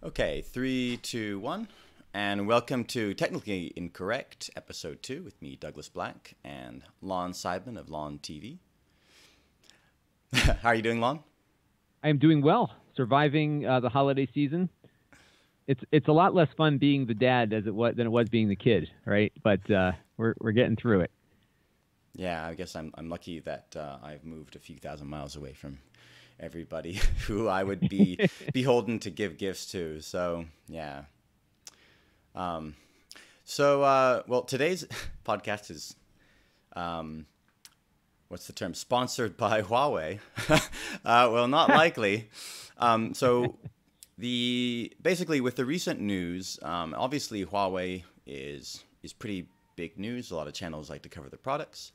Okay, three, two, one, and welcome to Technically Incorrect, Episode 2, with me, Douglas Black, and Lon Seidman of Lon TV. How are you doing, Lon? I am doing well, surviving the holiday season. It's a lot less fun being the dad than it was being the kid, right? But we're getting through it. Yeah, I guess I'm lucky that I've moved a few thousand miles away from everybody who I would be beholden to give gifts to. So yeah. Well, today's podcast is, what's the term? Sponsored by Huawei. Well, not likely. Basically with the recent news, obviously Huawei is pretty big news. A lot of channels like to cover their products.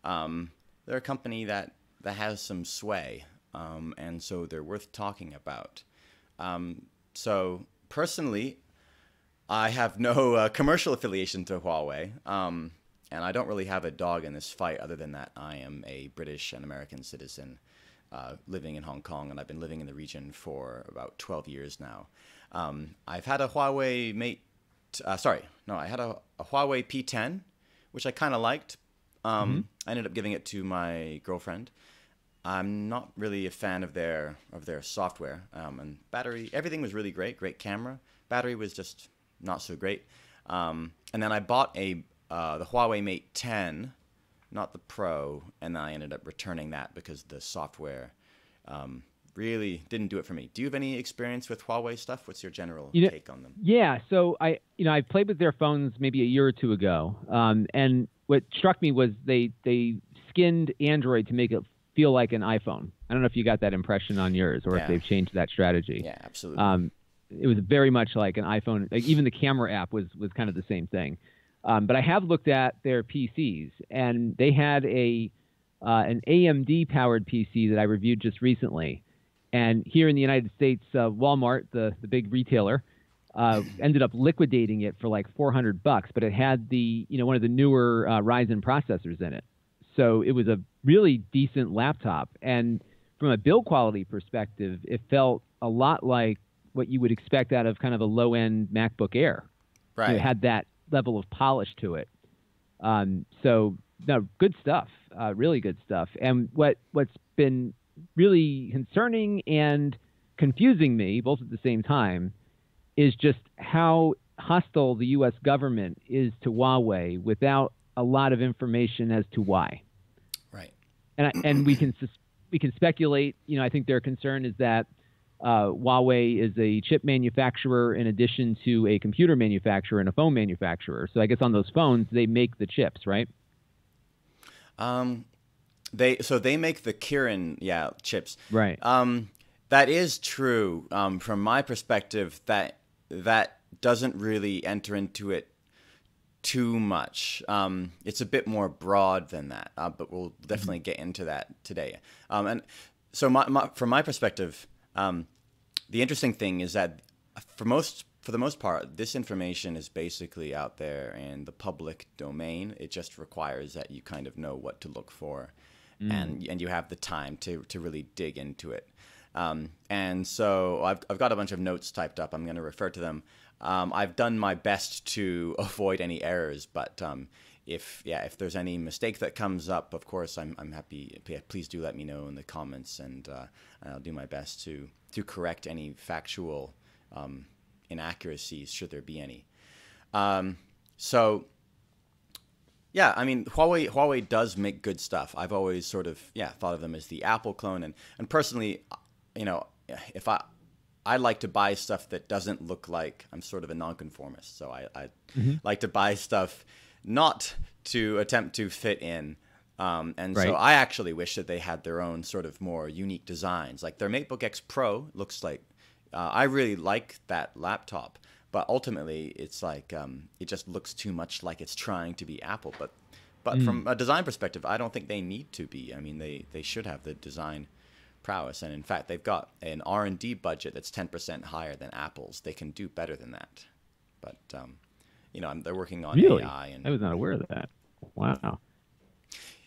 They're a company that has some sway. And so they're worth talking about. So personally, I have no commercial affiliation to Huawei, and I don't really have a dog in this fight other than that I am a British and American citizen living in Hong Kong, and I've been living in the region for about 12 years now. I've had a Huawei I had a Huawei P10, which I kind of liked. I ended up giving it to my girlfriend. I'm not really a fan of their software, and battery. Everything was really great camera. Battery was just not so great. And then I bought the Huawei Mate 10, not the Pro, and then I ended up returning that because the software really didn't do it for me. Do you have any experience with Huawei stuff? What's your general take on them? Yeah, so I played with their phones maybe a year or two ago, and what struck me was they skinned Android to make it feel like an iPhone. I don't know if you got that impression on yours or if they've changed that strategy. Yeah, absolutely. It was very much like an iPhone. Like even the camera app was kind of the same thing. But I have looked at their PCs, and they had an AMD powered PC that I reviewed just recently. And here in the United States, Walmart, the big retailer, ended up liquidating it for like $400, but it had one of the newer Ryzen processors in it. So it was a really decent laptop. And from a build quality perspective, it felt a lot like what you would expect out of kind of a low-end MacBook Air. Right. It had that level of polish to it. So, no, good stuff, really good stuff. And what's been really concerning and confusing me, both at the same time, is just how hostile the U.S. government is to Huawei without a lot of information as to why. Right. And we can speculate. I think their concern is that Huawei is a chip manufacturer in addition to a computer manufacturer and a phone manufacturer. So I guess on those phones they make the chips, right? They make the Kirin chips. Right. That is true. From my perspective, that doesn't really enter into it too much. It's a bit more broad than that, but we'll definitely get into that today. And so from my perspective, the interesting thing is that for the most part, this information is basically out there in the public domain. It just requires that you kind of know what to look for, and you have the time to really dig into it. And so I've got a bunch of notes typed up. I'm going to refer to them. I've done my best to avoid any errors, but if there's any mistake that comes up, of course I'm happy. Please do let me know in the comments, and I'll do my best to correct any factual inaccuracies should there be any. Huawei does make good stuff. I've always sort of thought of them as the Apple clone, and personally, if I like to buy stuff that doesn't look like, I'm sort of a nonconformist, so I like to buy stuff not to attempt to fit in. So I actually wish that they had their own sort of more unique designs. Like their MateBook X Pro looks like, I really like that laptop, but ultimately it's like, it just looks too much like it's trying to be Apple. But from a design perspective, I don't think they need to be. I mean, they should have the design prowess. And in fact, they've got an R&D budget that's 10% higher than Apple's. They can do better than that. But, they're working on AI. And I was not aware of that. Wow.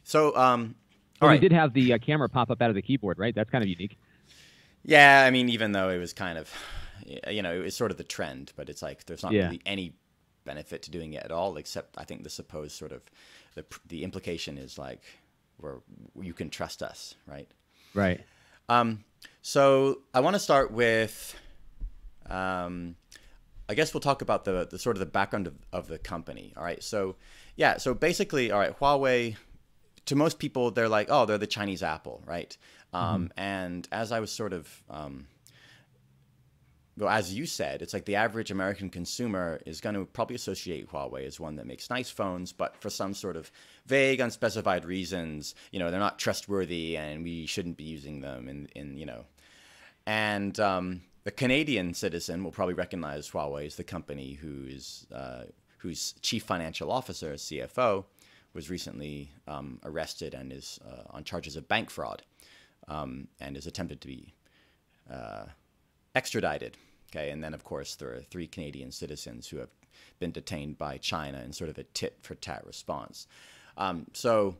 So, They did have the camera pop up out of the keyboard, right? That's kind of unique. Yeah, I mean, even though it was kind of, it's sort of the trend, but it's like there's not Yeah. really any benefit to doing it at all, except I think the supposed sort of the implication is like where you can trust us, right? Right. So I want to start with, I guess we'll talk about the sort of the background of the company. All right. So yeah. So basically, all right, Huawei, to most people, they're like, oh, they're the Chinese Apple, right? And as I was sort of, well, as you said, it's like the average American consumer is going to probably associate Huawei as one that makes nice phones, but for some sort of vague, unspecified reasons, they're not trustworthy and we shouldn't be using them. And the Canadian citizen will probably recognize Huawei as the company whose chief financial officer, CFO, was recently arrested and is on charges of bank fraud, and is attempted to be extradited. Okay, and then of course there are 3 Canadian citizens who have been detained by China in sort of a tit-for-tat response. So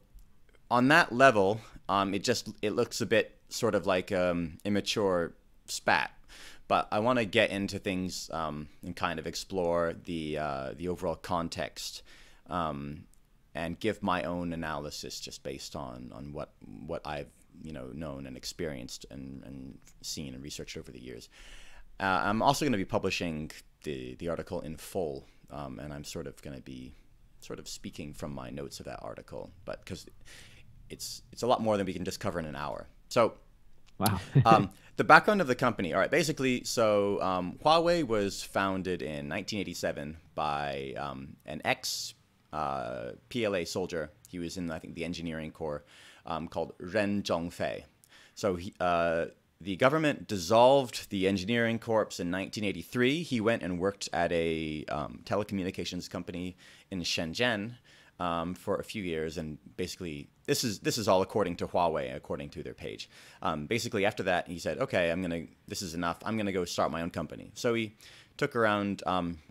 on that level, it looks a bit sort of like immature spat. But I want to get into things and kind of explore the overall context, and give my own analysis just based on what I've known and experienced and seen and researched over the years. I'm also going to be publishing the article in full, and I'm sort of going to be sort of speaking from my notes of that article, but because it's a lot more than we can just cover in an hour. So, wow. The background of the company. All right, basically, so Huawei was founded in 1987 by an ex-PLA soldier. He was in, I think, the engineering corps, called Ren Zhongfei. So the government dissolved the engineering corps in 1983. He went and worked at a telecommunications company in Shenzhen for a few years, and basically this is all according to Huawei, according to their page. Basically, after that, he said, "Okay, this is enough. I'm gonna go start my own company." So he took around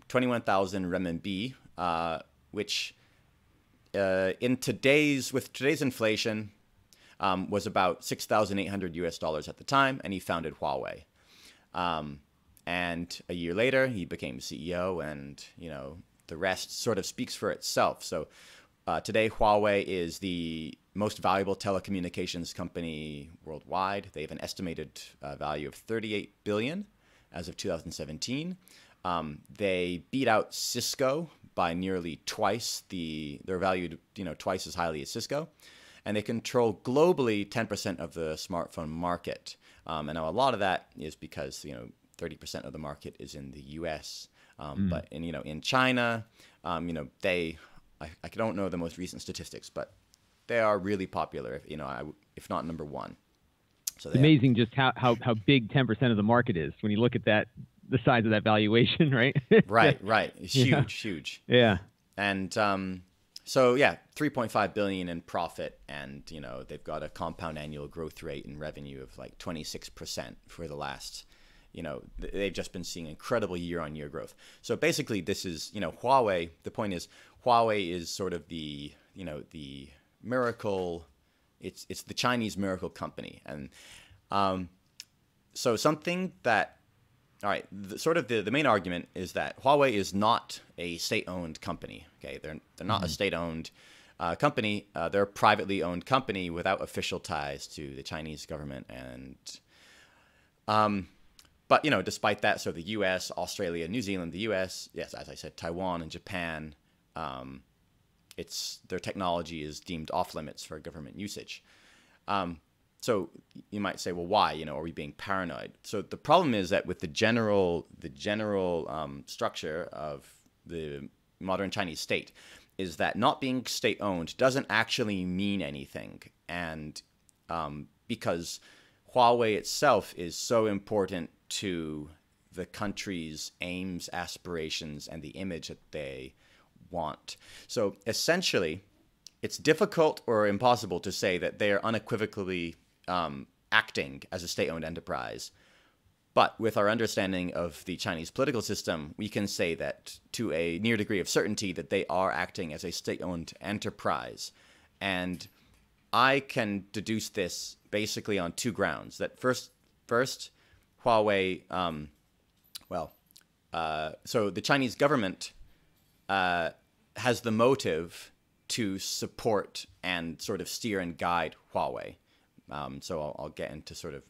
21,000 renminbi, which with today's inflation was about $6,800 at the time, and he founded Huawei. And a year later, he became CEO, and the rest sort of speaks for itself. So today, Huawei is the most valuable telecommunications company worldwide. They have an estimated value of $38 billion as of 2017. They beat out Cisco by nearly twice. They're valued, twice as highly as Cisco, and they control globally 10% of the smartphone market. And now a lot of that is because 30% of the market is in the U.S. But in China, I don't know the most recent statistics, but they are really popular. If not number one. So it's amazing just how big 10% of the market is when you look at that, the size of that valuation, right? Right. It's huge. Yeah. And so yeah, 3.5 billion in profit, and they've got a compound annual growth rate in revenue of like 26% for the last. They've just been seeing incredible year-on-year growth. So basically, this is Huawei. The point is, Huawei is sort of the miracle. It's the Chinese miracle company, and so something that. All right, the main argument is that Huawei is not a state-owned company. Okay, they're not a state-owned company. They're a privately owned company without official ties to the Chinese government, and but despite that, so the U.S., Australia, New Zealand, the U.S., yes, as I said, Taiwan and Japan, their technology is deemed off limits for government usage. So you might say, well, why? Are we being paranoid? So the problem is that with the general structure of the modern Chinese state is that not being state-owned doesn't actually mean anything. And because Huawei itself is so important to the country's aims, aspirations, and the image that they want. So essentially, it's difficult or impossible to say that they are unequivocally acting as a state-owned enterprise. But with our understanding of the Chinese political system, we can say that to a near degree of certainty that they are acting as a state-owned enterprise. And I can deduce this basically on 2 grounds. That first, Huawei, Well, so the Chinese government has the motive to support and sort of steer and guide Huawei. So I'll get into sort of,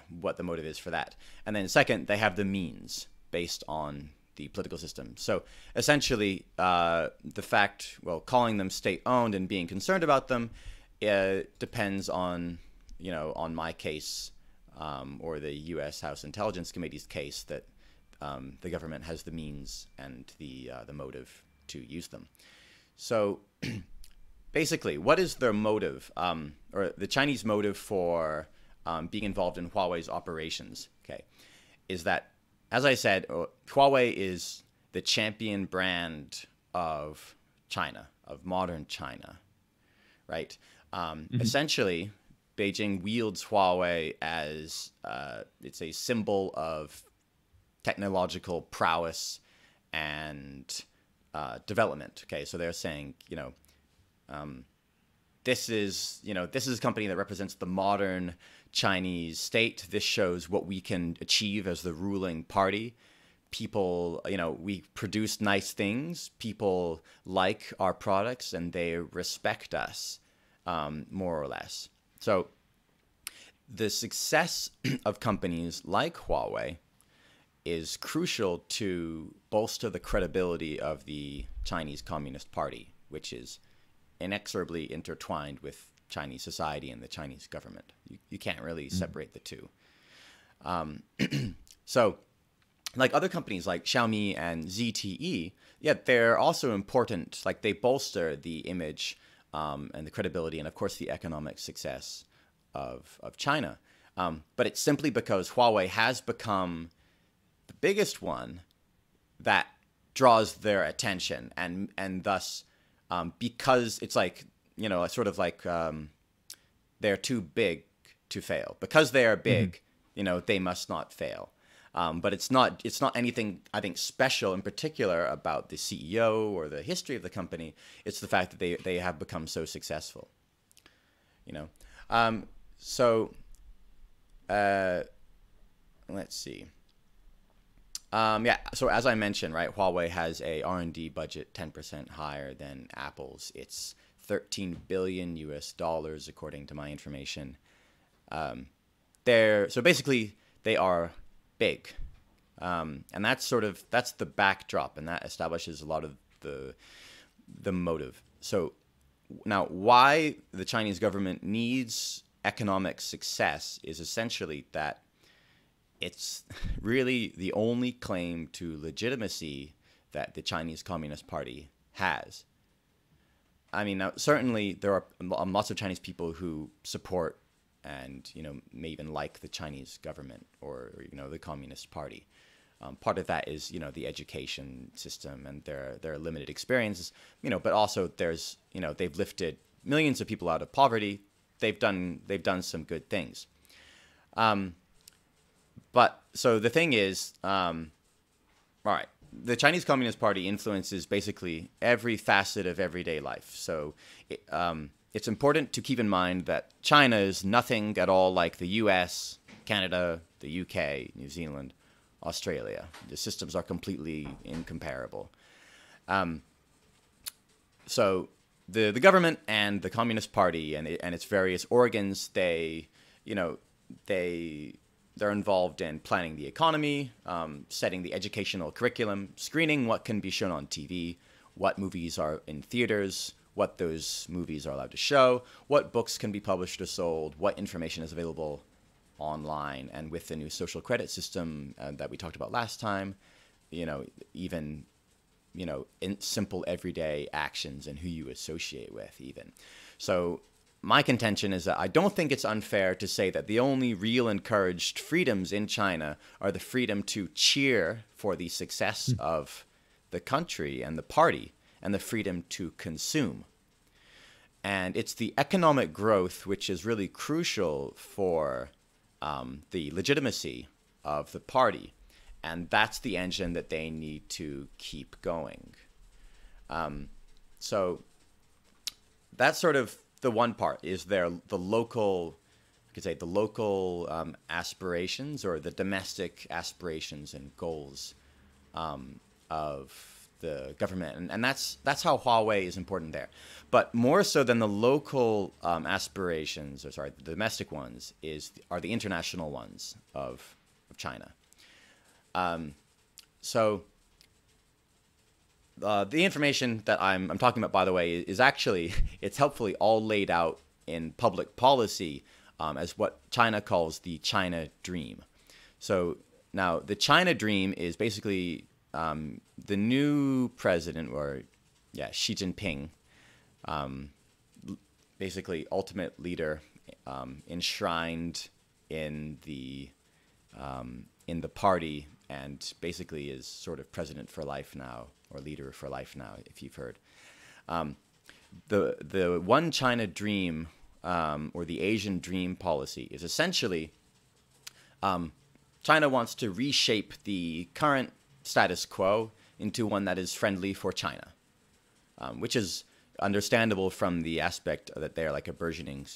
what the motive is for that. And then second, they have the means based on the political system. So essentially, the fact, calling them state-owned and being concerned about them depends on, on my case or the U.S. House Intelligence Committee's case that the government has the means and the motive to use them. So basically, what is their motive, or the Chinese motive for being involved in Huawei's operations? Okay, is that, as I said, Huawei is the champion brand of China, of modern China, right? Essentially, Beijing wields Huawei as it's a symbol of technological prowess and development. Okay, so they're saying, this is a company that represents the modern Chinese state. This shows what we can achieve as the ruling party. People, we produce nice things. People like our products and they respect us, more or less. So the success of companies like Huawei is crucial to bolster the credibility of the Chinese Communist Party, which is inexorably intertwined with Chinese society and the Chinese government. You can't really separate the two. So like other companies like Xiaomi and ZTE, they're also important. Like they bolster the image and the credibility and, of course, the economic success of China. But it's simply because Huawei has become the biggest one that draws their attention, and thus because it's like, sort of like they're too big to fail. Because they are big, they must not fail. But it's not anything, I think, special in particular about the CEO or the history of the company. It's the fact that they have become so successful. So let's see. So as I mentioned, right, Huawei has a R&D budget 10% higher than Apple's. It's $13 billion according to my information. So basically they are big, and that's the backdrop, and that establishes a lot of the motive. So now, why the Chinese government needs economic success is essentially that it's really the only claim to legitimacy that the Chinese Communist Party has. I mean, now, certainly there are lots of Chinese people who support and, may even like the Chinese government or the Communist Party. Part of that is, the education system and their limited experiences, but also there's, they've lifted millions of people out of poverty. They've done some good things. But so the thing is, all right, the Chinese Communist Party influences basically every facet of everyday life. So it's important to keep in mind that China is nothing at all like the US, Canada, the UK, New Zealand, Australia. The systems are completely incomparable. So the government and the Communist Party and its various organs, they're involved in planning the economy, setting the educational curriculum, screening what can be shown on TV, what movies are in theaters, what those movies are allowed to show, what books can be published or sold, what information is available online. And with the new social credit system that we talked about last time, even in simple everyday actions and who you associate with even. So my contention is that I don't think it's unfair to say that the only real encouraged freedoms in China are the freedom to cheer for the success of the country and the party, and the freedom to consume. And it's the economic growth which is really crucial for the legitimacy of the party. And that's the engine that they need to keep going. So that's sort of the one part, is the local could say the local aspirations or the domestic aspirations and goals of the government, and that's how Huawei is important there. But more so than the local aspirations, or sorry, the domestic ones, are the international ones of China. So the information that I'm talking about, by the way, is actually, it's helpfully all laid out in public policy as what China calls the China Dream. So now the China Dream is basically the new president, or Xi Jinping, basically ultimate leader, enshrined in the party, and basically is sort of president for life now, or leader for life now, if you've heard. The One China Dream, or the Asian Dream policy, is essentially China wants to reshape the current status quo into one that is friendly for China, which is understandable from the aspect that they're like a burgeoning,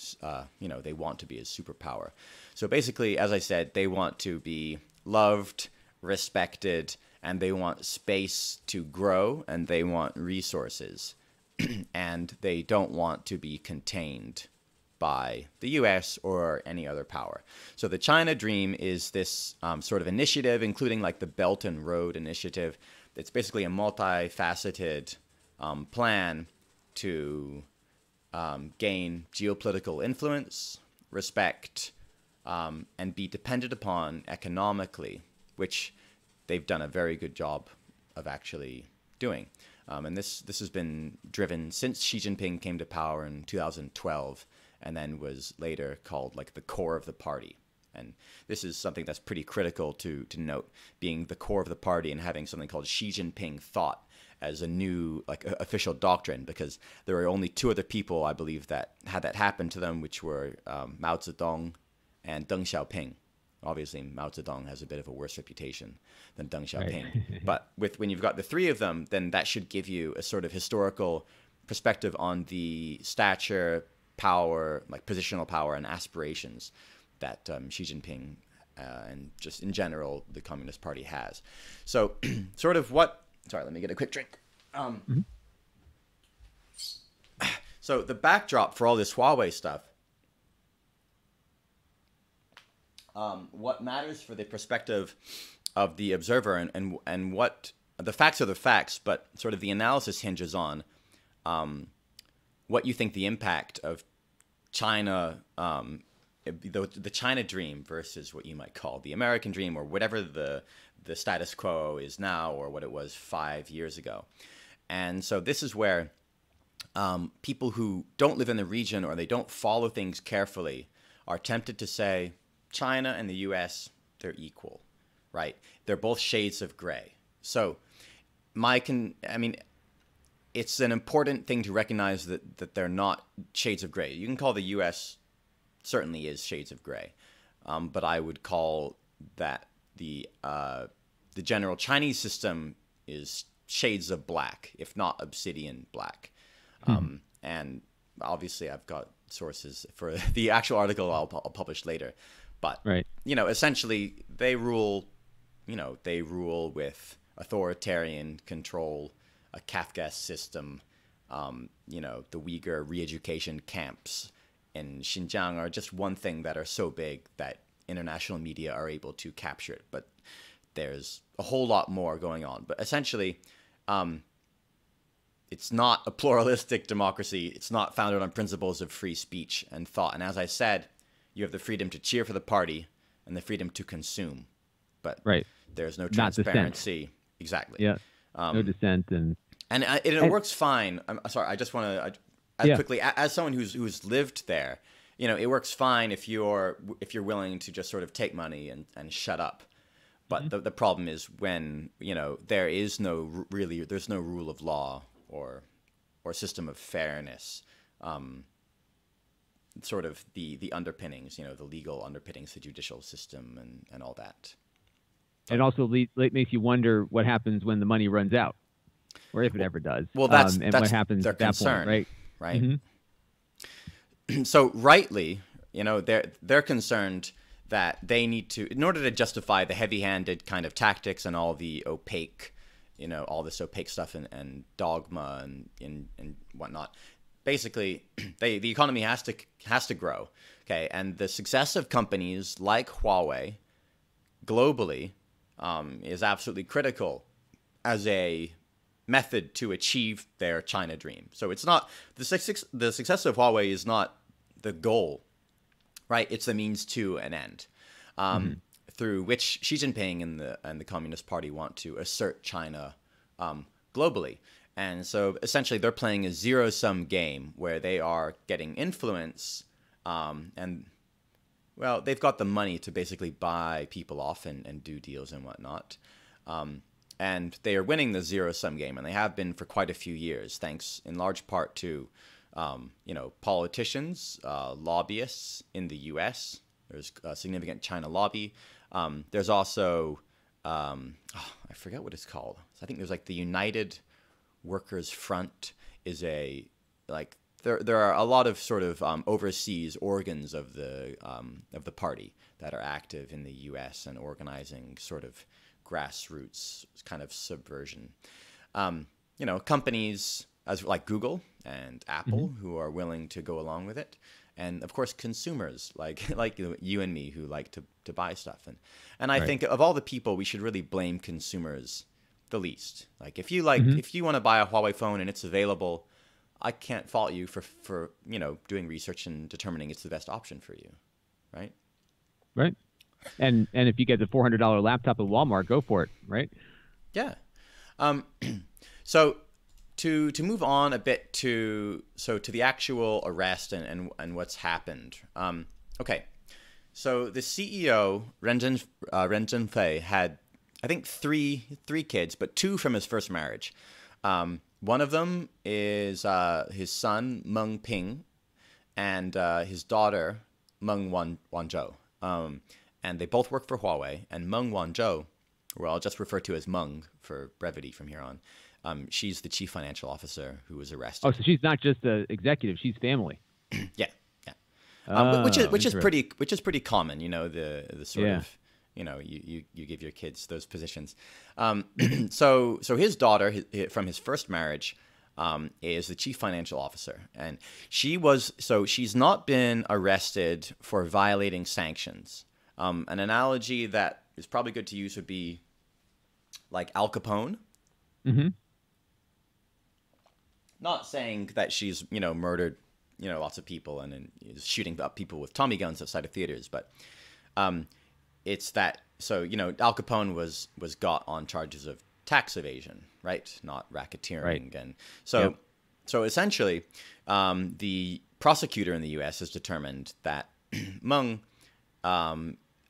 they want to be a superpower. So basically, as I said, they want to be loved, respected, and they want space to grow, and they want resources, and they don't want to be contained by the U.S. or any other power. So the China Dream is this sort of initiative, including like the Belt and Road Initiative. It's basically a multifaceted plan to gain geopolitical influence, respect, and be dependent upon economically, which they've done a very good job of actually doing. And this has been driven since Xi Jinping came to power in 2012, and then was later called like the core of the party. And this is something that's pretty critical to note, being the core of the party and having something called Xi Jinping thought as a new official doctrine, because there were only two other people, I believe, that had that happen to them, which were Mao Zedong and Deng Xiaoping. Obviously, Mao Zedong has a bit of a worse reputation than Deng Xiaoping. Right. But when you've got the three of them, then that should give you a sort of historical perspective on the stature, power, like positional power and aspirations that Xi Jinping and just in general the Communist Party has. So sort of what... Sorry, let me get a quick drink. So the backdrop for all this Huawei stuff, what matters for the perspective of the observer, and what the facts are the facts, but sort of the analysis hinges on what you think the impact of China, the China Dream versus what you might call the American Dream, or whatever the status quo is now, or what it was 5 years ago. And so this is where people who don't live in the region, or they don't follow things carefully, are tempted to say China and the US, they're equal, right? They're both shades of gray. So it's an important thing to recognize that they're not shades of gray. You can call the US certainly is shades of gray, but I would call that the general Chinese system is shades of black, if not obsidian black. And obviously I've got sources for the actual article I'll publish later. But, right. Essentially they rule with authoritarian control, a Kafka system. The Uyghur re-education camps in Xinjiang are just one thing that are so big that international media are able to capture it. But there's a whole lot more going on. But essentially, it's not a pluralistic democracy. It's not founded on principles of free speech and thought. And as I said, you have the freedom to cheer for the party and the freedom to consume. But right. There's no transparency. Dissent. Exactly. Yeah. No dissent. And it works fine. I'm sorry. I just want to quickly, as someone who's lived there, it works fine if you're willing to just sort of take money and shut up. But the problem is when there's no rule of law or system of fairness. Sort of the underpinnings, the legal underpinnings, the judicial system, and all that. It also makes you wonder what happens when the money runs out, or if it ever does. Well, that's what happens their at that concern, point, right? Right. So rightly, you know, they're concerned that they need to, in order to justify the heavy-handed kind of tactics and all the opaque, you know, all this opaque stuff and dogma and whatnot. Basically, the economy has to grow, okay? And the success of companies like Huawei globally is absolutely critical as a method to achieve their China dream. So it's not the success of Huawei is not the goal, right? It's the means to an end, through which Xi Jinping and the Communist Party want to assert China globally. And so essentially they're playing a zero-sum game where they are getting influence, and, well, they've got the money to basically buy people off and do deals and whatnot. And they are winning the zero-sum game, and they have been for quite a few years, thanks in large part to, you know, politicians, lobbyists in the U.S. There's a significant China lobby. There's also, I forget what it's called. I think there's like the United Workers Front is there are a lot of sort of overseas organs of the party that are active in the U.S. and organizing sort of grassroots kind of subversion. You know, companies as like Google and Apple who are willing to go along with it, and of course consumers like you and me who like to buy stuff. And I think of all the people, we should really blame consumers the least. Like if you want to buy a Huawei phone and it's available, I can't fault you for you know, doing research and determining it's the best option for you, right? Right. And if you get the $400 laptop at Walmart, go for it, right? Yeah. So to move on a bit to the actual arrest and what's happened. Okay. So the CEO Ren Zhengfei had, I think, three kids, but two from his first marriage. One of them is his son Meng Ping, and his daughter Meng Wanzhou. And they both work for Huawei. And Meng Wanzhou, or I'll just refer to as Meng for brevity from here on, she's the chief financial officer who was arrested. Oh, so she's not just an executive; she's family. Yeah. Which is pretty common, you know, the sort of, you know, you give your kids those positions. So his daughter from his first marriage is the chief financial officer, and she's not been arrested for violating sanctions. An analogy that is probably good to use would be like Al Capone. Not saying that she's, you know, murdered, you know, lots of people and is shooting up people with Tommy guns outside of theaters, but it's that, so, you know, Al Capone was got on charges of tax evasion, right? Not racketeering. Right. And so essentially, the prosecutor in the U.S. has determined that Meng,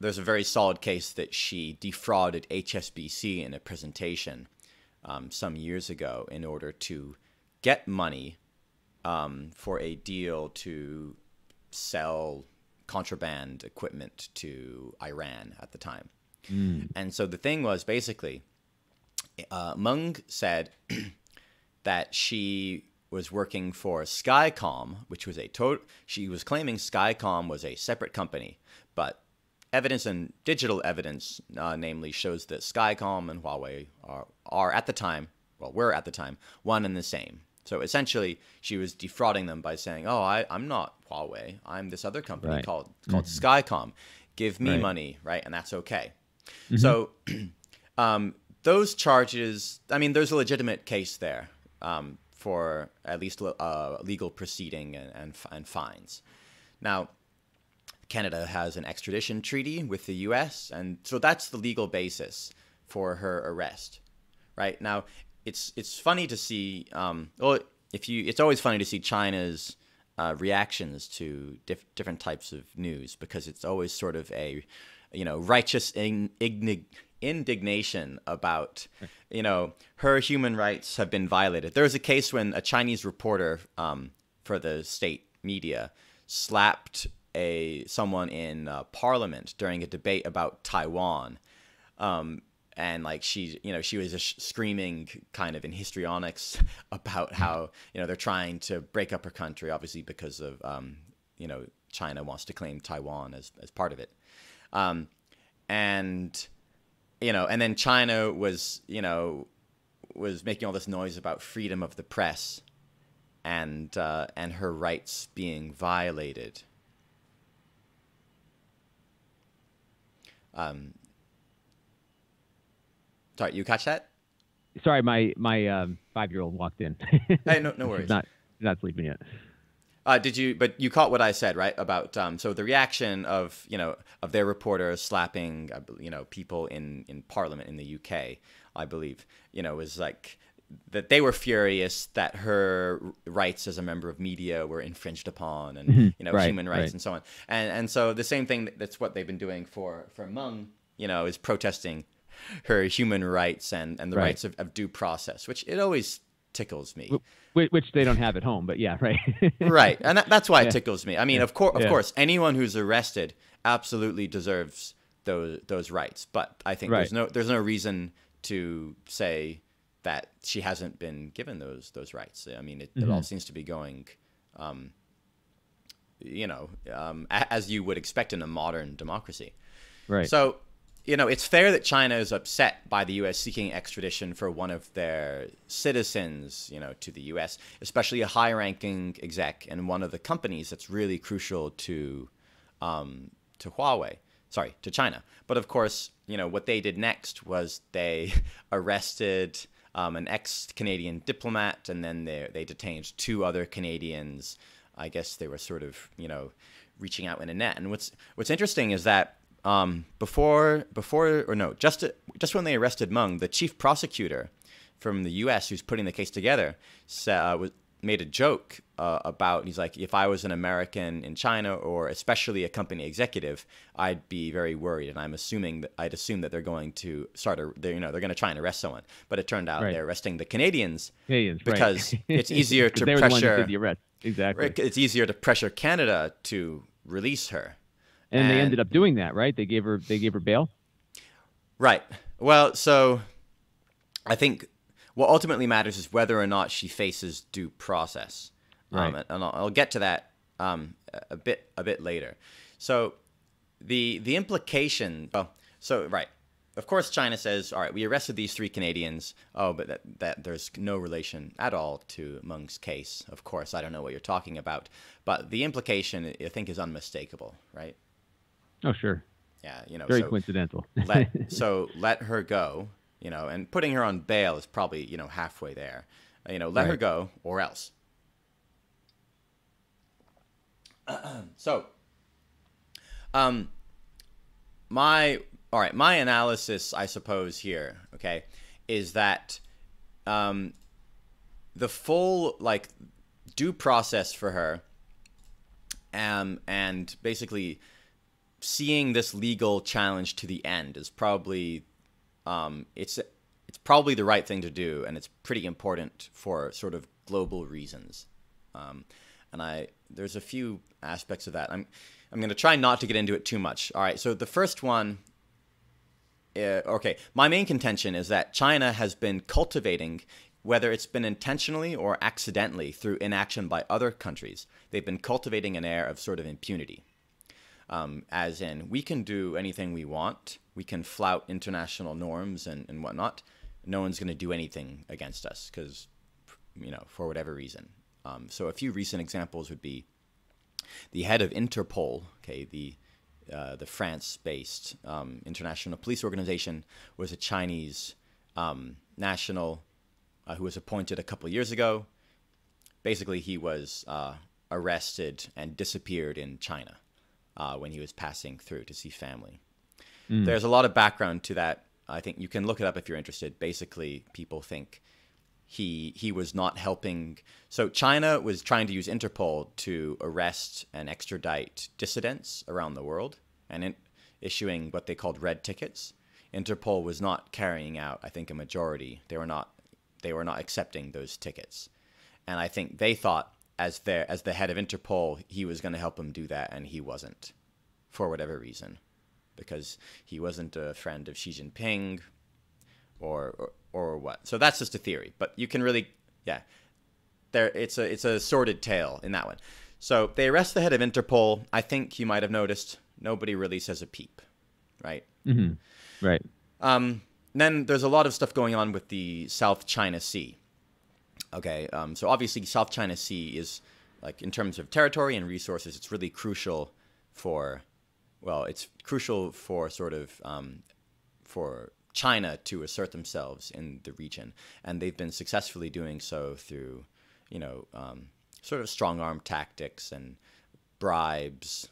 there's a very solid case that she defrauded HSBC in a presentation some years ago in order to get money for a deal to sell contraband equipment to Iran at the time. And so the thing was basically, Meng said that she was working for Skycom, which was she was claiming Skycom was a separate company, but evidence and digital evidence, namely, shows that Skycom and Huawei are at the time, well, were at the time, one and the same. So essentially, she was defrauding them by saying, "Oh, I'm not Huawei. I'm this other company called Skycom. Give me money, right? And that's okay." So those charges, I mean, there's a legitimate case there for at least legal proceeding and fines. Now, Canada has an extradition treaty with the U.S., and so that's the legal basis for her arrest. Right now, it's funny to see. It's always funny to see China's reactions to different types of news, because it's always sort of a, you know, righteous indignation about, you know, her human rights have been violated. There was a case when a Chinese reporter for the state media slapped someone in Parliament during a debate about Taiwan. And like she was just screaming kind of in histrionics about how, you know, they're trying to break up her country, obviously because of, you know, China wants to claim Taiwan as part of it. And and then China was making all this noise about freedom of the press and her rights being violated. Sorry, you catch that? Sorry, my 5-year-old walked in. Hey, no worries. She's not sleeping yet. Did you? But you caught what I said, right? About so the reaction of their reporter slapping people in Parliament in the UK, I believe, was like that they were furious that her rights as a member of media were infringed upon, and human rights and so on. And so the same thing, that's what they've been doing for Meng, is protesting her human rights and the rights of due process, which it always tickles me. Which they don't have at home, but yeah, right. Right, and that's why it tickles me. I mean, of course, anyone who's arrested absolutely deserves those rights, but I think there's no reason to say that she hasn't been given those rights. I mean, it all seems to be going, as you would expect in a modern democracy. Right. So, it's fair that China is upset by the U.S. seeking extradition for one of their citizens, to the U.S., especially a high-ranking exec in one of the companies that's really crucial to Huawei. Sorry, to China. But of course, what they did next was they arrested an ex-Canadian diplomat, and then they detained 2 other Canadians. I guess they were sort of, reaching out in a net. And what's interesting is that just when they arrested Meng, the chief prosecutor from the U.S. who's putting the case together made a joke about, he's like, if I was an American in China, or especially a company executive, I'd be very worried, and I'd assume that they're going to they're going to try and arrest someone. But it turned out they're arresting the Canadians because it's easier to pressure. The ones who did the arrest. Exactly. It's easier to pressure Canada to release her. And they ended up doing that, right? They gave her bail. Right. Well, so I think what ultimately matters is whether or not she faces due process. Right. And I'll get to that a bit later. So the implication. Of course, China says, all right, we arrested these 3 Canadians. Oh, but that there's no relation at all to Meng's case. Of course, I don't know what you're talking about. But the implication, I think, is unmistakable, right? Oh, sure. Yeah, very coincidental. let her go, and putting her on bail is probably, halfway there. Let her go or else. My analysis, I suppose here, okay, is that the full due process for her, and basically seeing this legal challenge to the end is probably it's probably the right thing to do, and it's pretty important for sort of global reasons. And there's a few aspects of that. I'm going to try not to get into it too much. All right. So the first one, my main contention is that China has been cultivating, whether it's been intentionally or accidentally through inaction by other countries, they've been cultivating an air of sort of impunity. As in, we can do anything we want. We can flout international norms and whatnot. No one's going to do anything against us because, for whatever reason. So a few recent examples would be the head of Interpol, the France-based international police organization, was a Chinese national who was appointed a couple years ago. Basically, he was arrested and disappeared in China when he was passing through to see family. There's a lot of background to that. I think you can look it up if you're interested. Basically, people think he was not helping. So China was trying to use Interpol to arrest and extradite dissidents around the world and issuing what they called red tickets. Interpol was not carrying out, I think, a majority. They were not accepting those tickets. And I think they thought as the head of Interpol, he was going to help them do that, and he wasn't, for whatever reason, because he wasn't a friend of Xi Jinping or what. So that's just a theory, but you can really, it's a sordid tale in that one. So they arrest the head of Interpol. I think you might have noticed nobody really says a peep, right? Mm-hmm. Right. Then there's a lot of stuff going on with the South China Sea. Okay, so obviously South China Sea is, like, in terms of territory and resources, it's really crucial for, well, it's crucial for sort of for China to assert themselves in the region, and they've been successfully doing so through, sort of strong-arm tactics and bribes,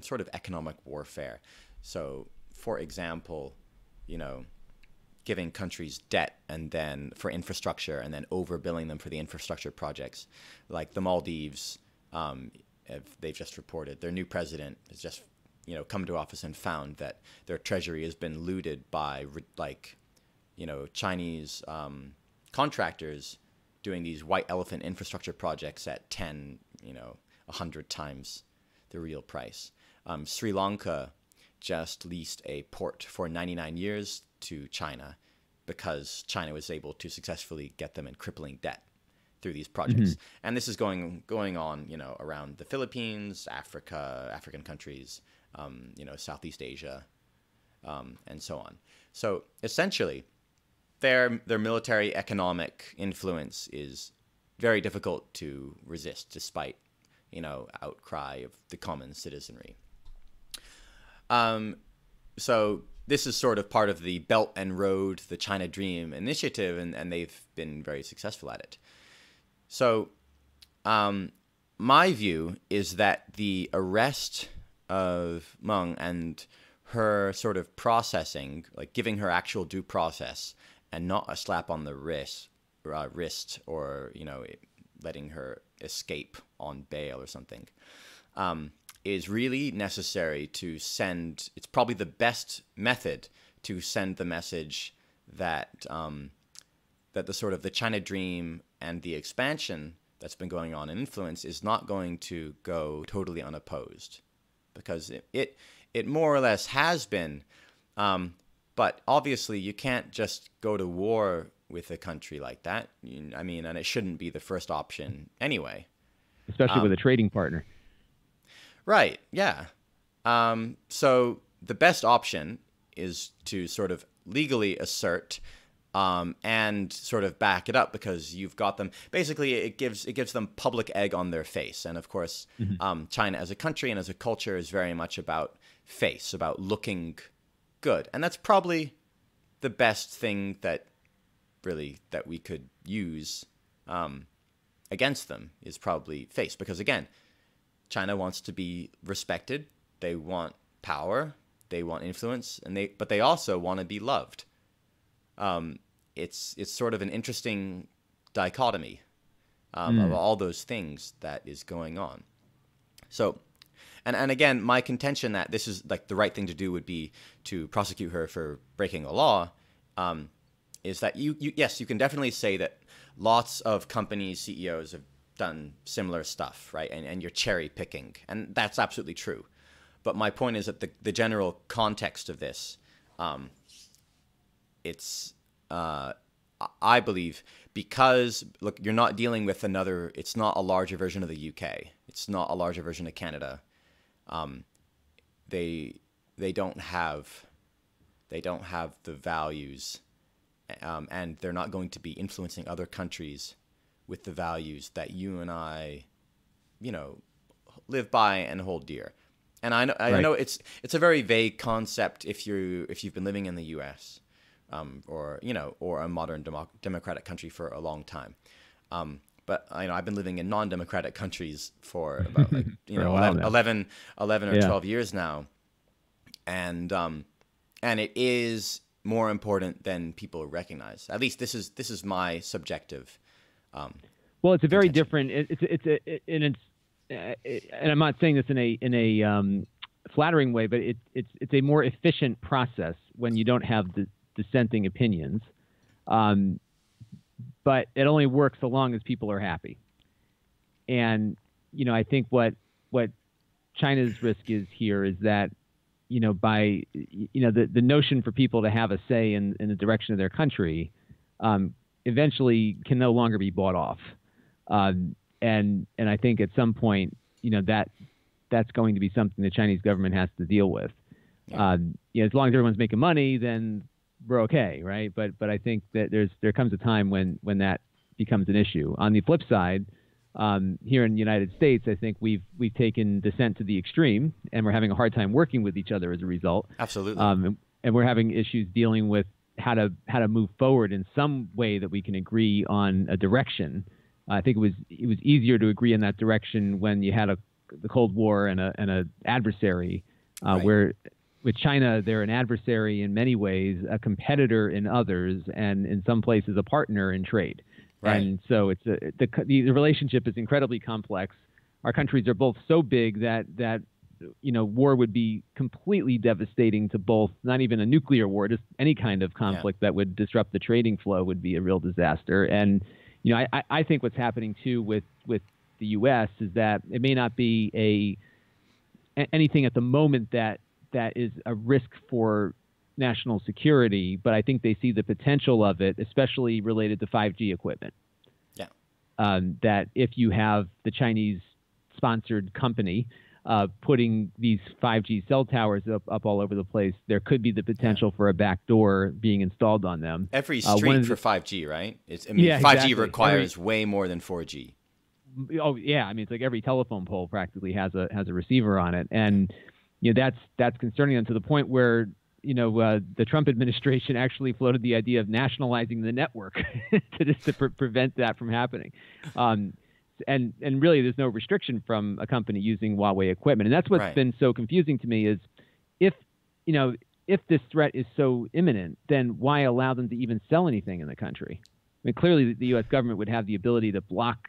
sort of economic warfare. So, for example, giving countries debt and then for infrastructure and then overbilling them for the infrastructure projects. Like the Maldives, they've just reported their new president has just come to office and found that their treasury has been looted by Chinese contractors doing these white elephant infrastructure projects at 10, 100 times the real price. Sri Lanka just leased a port for 99 years to China because China was able to successfully get them in crippling debt through these projects. Mm-hmm. And this is going on, around the Philippines, African countries, Southeast Asia, and so on. So essentially, their military economic influence is very difficult to resist despite, outcry of the common citizenry. So this is sort of part of the Belt and Road, the China Dream initiative, and they've been very successful at it. So my view is that the arrest of Meng and her sort of processing, like giving her actual due process and not a slap on the wrist or, letting her escape on bail or something, is really necessary to send. It's probably the best method to send the message that that the sort of the China Dream and the expansion that's been going on in influence is not going to go totally unopposed, because it more or less has been. But obviously, you can't just go to war with a country like that. And it shouldn't be the first option anyway. Especially with a trading partner. Right, yeah. So the best option is to sort of legally assert and sort of back it up, because you've got them. Basically, it gives them public egg on their face. And of course, mm-hmm. China as a country and as a culture is very much about face, about looking good. And that's probably the best thing that we could use against them, is probably face. Because again, China wants to be respected. They want power. They want influence, but they also want to be loved. It's sort of an interesting dichotomy of all those things that is going on. So, and again, my contention that this is like the right thing to do would be to prosecute her for breaking the law. Is that yes, you can definitely say that lots of companies' CEOs have done similar stuff, right? And you're cherry picking, and that's absolutely true. But my point is that the general context of this, I believe, because look, you're not dealing with it's not a larger version of the UK. It's not a larger version of Canada. They don't have the values, and they're not going to be influencing other countries with the values that you and I, live by and hold dear. And I know it's a very vague concept if you've been living in the U.S. Or a modern democratic country for a long time. But I've been living in non-democratic countries for about 11 or 12 years now, and it is more important than people recognize. At least this is my subjective. Well, it's a very different. And I'm not saying this in a flattering way, but it's a more efficient process when you don't have the dissenting opinions. But it only works so long as people are happy. And I think what China's risk is here is that by the notion for people to have a say in the direction of their country eventually can no longer be bought off. and I think at some point, that's going to be something the Chinese government has to deal with. Yeah. As long as everyone's making money, then we're okay, right? But I think that there comes a time when that becomes an issue. On the flip side, here in the United States, I think we've taken descent to the extreme, and we're having a hard time working with each other as a result. Absolutely. And we're having issues dealing with how to move forward in some way that we can agree on a direction. I think it was easier to agree in that direction when you had the Cold War and a adversary, Right. where with China they're an adversary in many ways, a competitor in others, and in some places a partner in trade. Right. And so it's the relationship is incredibly complex. Our countries are both so big that war would be completely devastating to both. Not even a nuclear war, just any kind of conflict that would disrupt the trading flow would be a real disaster. And I think what's happening too with the U.S. is that it may not be anything at the moment that is a risk for national security, but I think they see the potential of it, especially related to 5G equipment. Yeah. That if you have the Chinese-sponsored company putting these 5G cell towers up all over the place, there could be the potential for a backdoor being installed on them. Every street for 5G, right? 5G exactly. requires way more than 4G. Oh yeah, it's like every telephone pole practically has a receiver on it, and that's concerning them to the point where the Trump administration actually floated the idea of nationalizing the network to prevent that from happening. And really, there's no restriction from a company using Huawei equipment, and that's what's been so confusing to me is if this threat is so imminent, then why allow them to even sell anything in the country? Clearly, the U.S. government would have the ability to block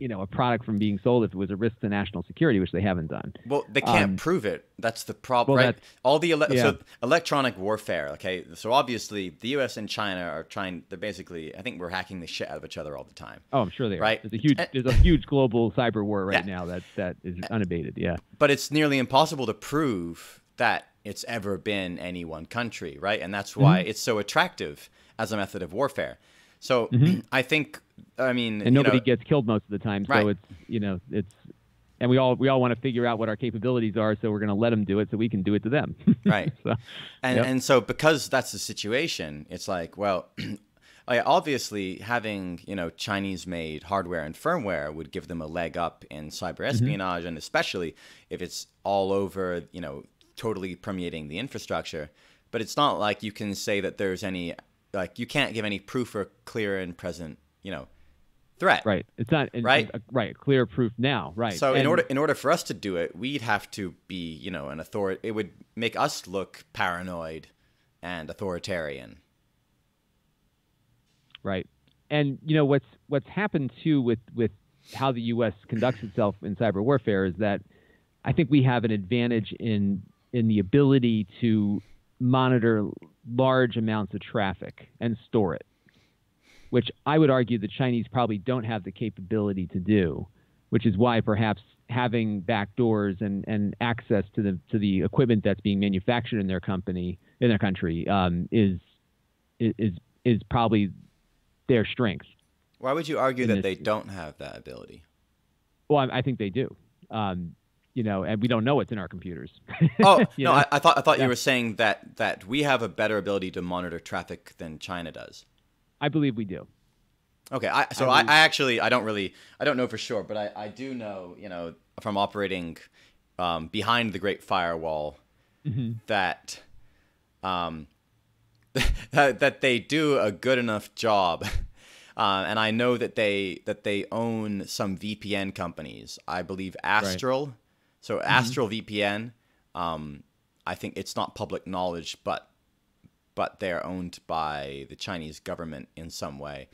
a product from being sold if it was a risk to national security, which they haven't done. Well, they can't prove it. That's the problem, right? All the so electronic warfare. Okay, so obviously the U.S. and China are trying. They're basically, I think we're hacking the shit out of each other all the time. Oh, I'm sure they are. Right? There's a huge global cyber war right now that is unabated. Yeah. But it's nearly impossible to prove that it's ever been any one country, right? And that's why it's so attractive as a method of warfare. So I think, and nobody gets killed most of the time. So it's, and we all want to figure out what our capabilities are. So we're going to let them do it so we can do it to them. Right. And so because that's the situation, it's like, well, obviously having, Chinese-made hardware and firmware would give them a leg up in cyber espionage, and especially if it's all over, totally permeating the infrastructure. But it's not like you can say that there's any. Like you can't give any proof or clear and present, threat. Right. It's not clear proof now. Right. So in order for us to do it, we'd have to be, an authority. It would make us look paranoid and authoritarian. Right. And what's happened too with how the U.S. conducts itself in cyber warfare is that I think we have an advantage in the ability to monitor large amounts of traffic and store it, which I would argue the Chinese probably don't have the capability to do, which is why perhaps having backdoors and access to the equipment that's being manufactured in their country is probably their strength. Why would you argue that they don't have that ability? Well, I think they do. And we don't know what's in our computers. Oh, no, I thought you were saying that we have a better ability to monitor traffic than China does. I believe we do. Okay, I don't know for sure, but I do know, from operating behind the Great Firewall that that they do a good enough job. And I know that they own some VPN companies. I believe Astral. Right. So Astral VPN, I think it's not public knowledge, but they're owned by the Chinese government in some way.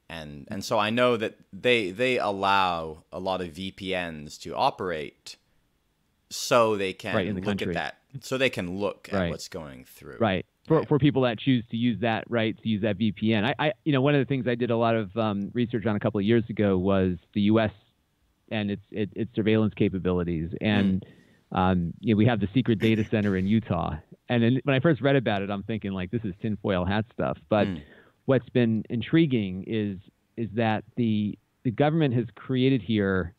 And so I know that they allow a lot of VPNs to operate so they can look at that. So they can look at what's going through. Right. For people that choose to use that, to use that VPN. I one of the things I did a lot of research on a couple of years ago was the U.S. and its surveillance capabilities. And we have the secret data center in Utah. And when I first read about it, I'm thinking like this is tinfoil hat stuff. But what's been intriguing is that the the government has created here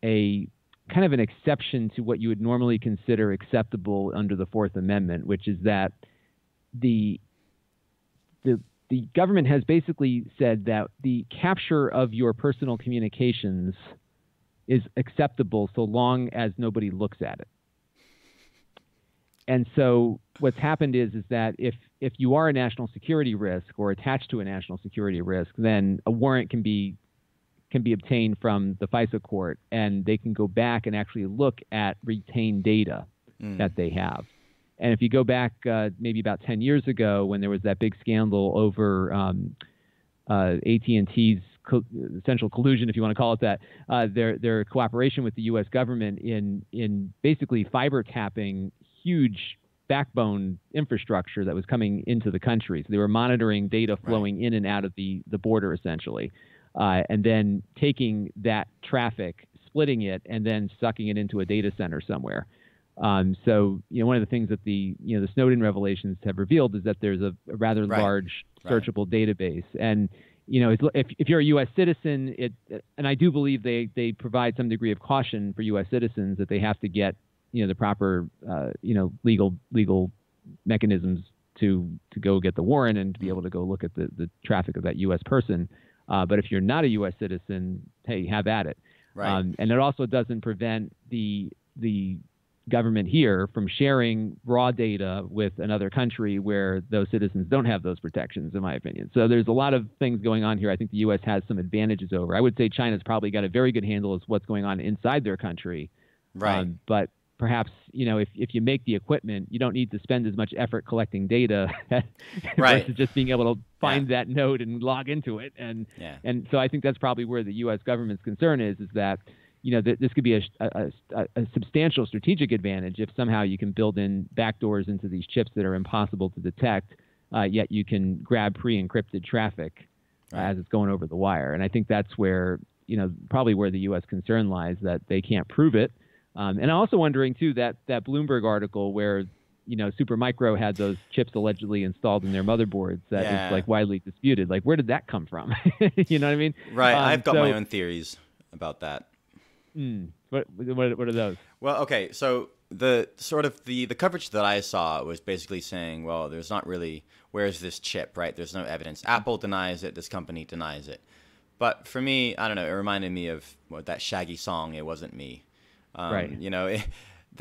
a kind of an exception to what you would normally consider acceptable under the Fourth Amendment, which is that the government has basically said that the capture of your personal communications is acceptable so long as nobody looks at it. And so what's happened is that if you are a national security risk or attached to a national security risk, then a warrant can be obtained from the FISA court, and they can go back and actually look at retained data that they have. And if you go back maybe about 10 years ago when there was that big scandal over AT&T's essential collusion, if you want to call it that, their cooperation with the U.S. government in basically fiber tapping huge backbone infrastructure that was coming into the country. So they were monitoring data flowing in and out of the border, essentially, and then taking that traffic, splitting it, and then sucking it into a data center somewhere. So, one of the things that the Snowden revelations have revealed is that there's a rather large searchable database. And, if you're a U.S. citizen, and I do believe they provide some degree of caution for U.S. citizens that they have to get, the proper, legal mechanisms to go get the warrant and to be able to go look at the traffic of that U.S. person. But if you're not a U.S. citizen, hey, have at it. Right. And it also doesn't prevent the government here from sharing raw data with another country where those citizens don't have those protections, in my opinion. So there's a lot of things going on here. I think the U.S. has some advantages over. I would say China's probably got a very good handle of what's going on inside their country. Right. But perhaps, if you make the equipment, you don't need to spend as much effort collecting data versus just being able to find that node and log into it. And so I think that's probably where the U.S. government's concern is that, this could be a substantial strategic advantage if somehow you can build in backdoors into these chips that are impossible to detect, yet you can grab pre-encrypted traffic as it's going over the wire. And I think that's where, probably where the U.S. concern lies, that they can't prove it. And I'm also wondering, too, that Bloomberg article where, Supermicro had those chips allegedly installed in their motherboards that is like widely disputed. Like, where did that come from? You know what I mean? Right. I've got my own theories about that. What are those? Well, okay. So the coverage that I saw was basically saying, well, there's not really, where's this chip, right? There's no evidence. Apple denies it. This company denies it. But for me, I don't know. It reminded me of that Shaggy song, "It Wasn't Me." Right.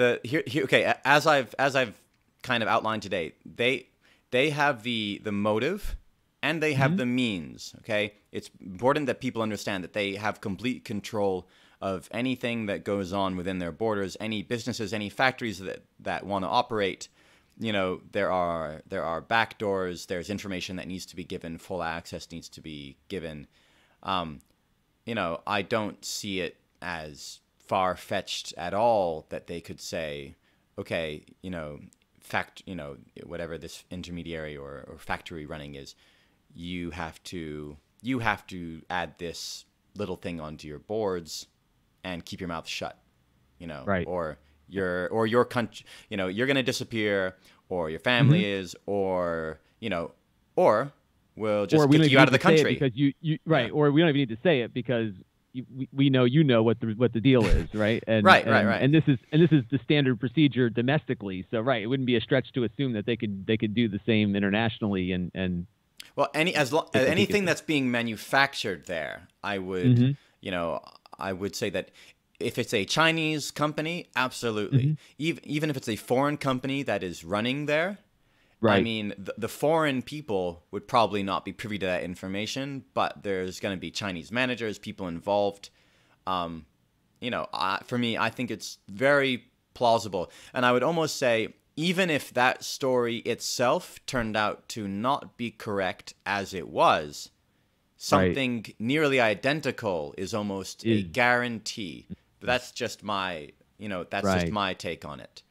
Okay. As I've kind of outlined today, they have the motive, and they have the means. Okay. It's important that people understand that they have complete control of anything that goes on within their borders, any businesses, any factories that want to operate. There are back doors. There's information that needs to be given. Full access needs to be given. I don't see it as far-fetched at all that they could say, okay, whatever this intermediary or factory running is, you have to add this little thing onto your boards and keep your mouth shut, right? Or your country, you're going to disappear, or your family is, or we'll just kick you out of the country because you right. Or we don't even need to say it because we know what the deal is, right? And, right. And this is the standard procedure domestically. So it wouldn't be a stretch to assume that they could do the same internationally and. Well, anything that's being manufactured there, I would I would say that if it's a Chinese company, absolutely. Even if it's a foreign company that is running there, I mean, the foreign people would probably not be privy to that information, but there's going to be Chinese managers, people involved. For me, I think it's very plausible. And I would almost say, even if that story itself turned out to not be correct as it was, something nearly identical is almost a guarantee. But that's just my, just my take on it.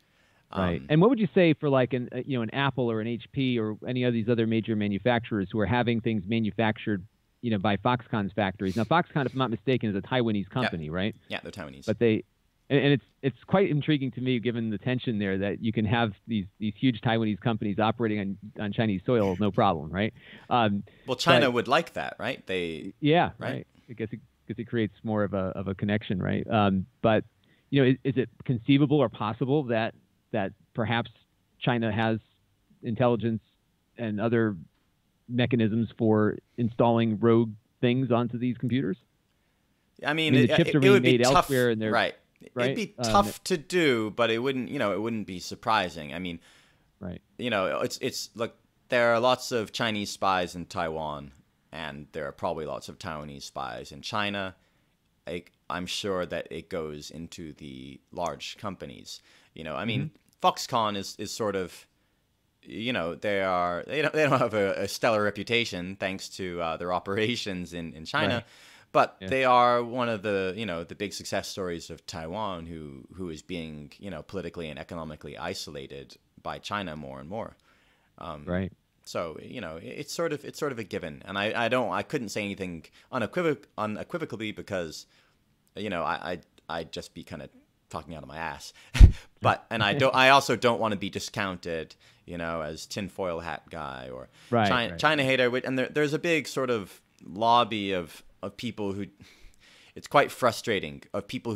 Right. And what would you say for like an Apple or an HP or any of these other major manufacturers who are having things manufactured, by Foxconn's factories? Now, Foxconn, if I'm not mistaken, is a Taiwanese company, right? Yeah, they're Taiwanese. But it's quite intriguing to me, given the tension there, that you can have these huge Taiwanese companies operating on Chinese soil, no problem, right? Well, China would like that, right? Right. I guess because it creates more of a connection, right? But is it conceivable or possible that perhaps China has intelligence and other mechanisms for installing rogue things onto these computers? I mean, the chips are it being would be made tough, elsewhere, and they're right? right. It'd be tough to do, but it wouldn't be surprising. I mean, right. It's look, there are lots of Chinese spies in Taiwan, and there are probably lots of Taiwanese spies in China. I'm sure that it goes into the large companies. I mean, Foxconn is sort of, they don't have a stellar reputation thanks to their operations in China. Right. But they are one of the, the big success stories of Taiwan, who is being, politically and economically isolated by China more and more. Right. So, it's sort of a given. And I couldn't say anything unequivocally because, I'd just be kind of talking out of my ass. I also don't want to be discounted, as tinfoil hat guy or China hater. And there's a big sort of lobby of people who, it's quite frustrating, of people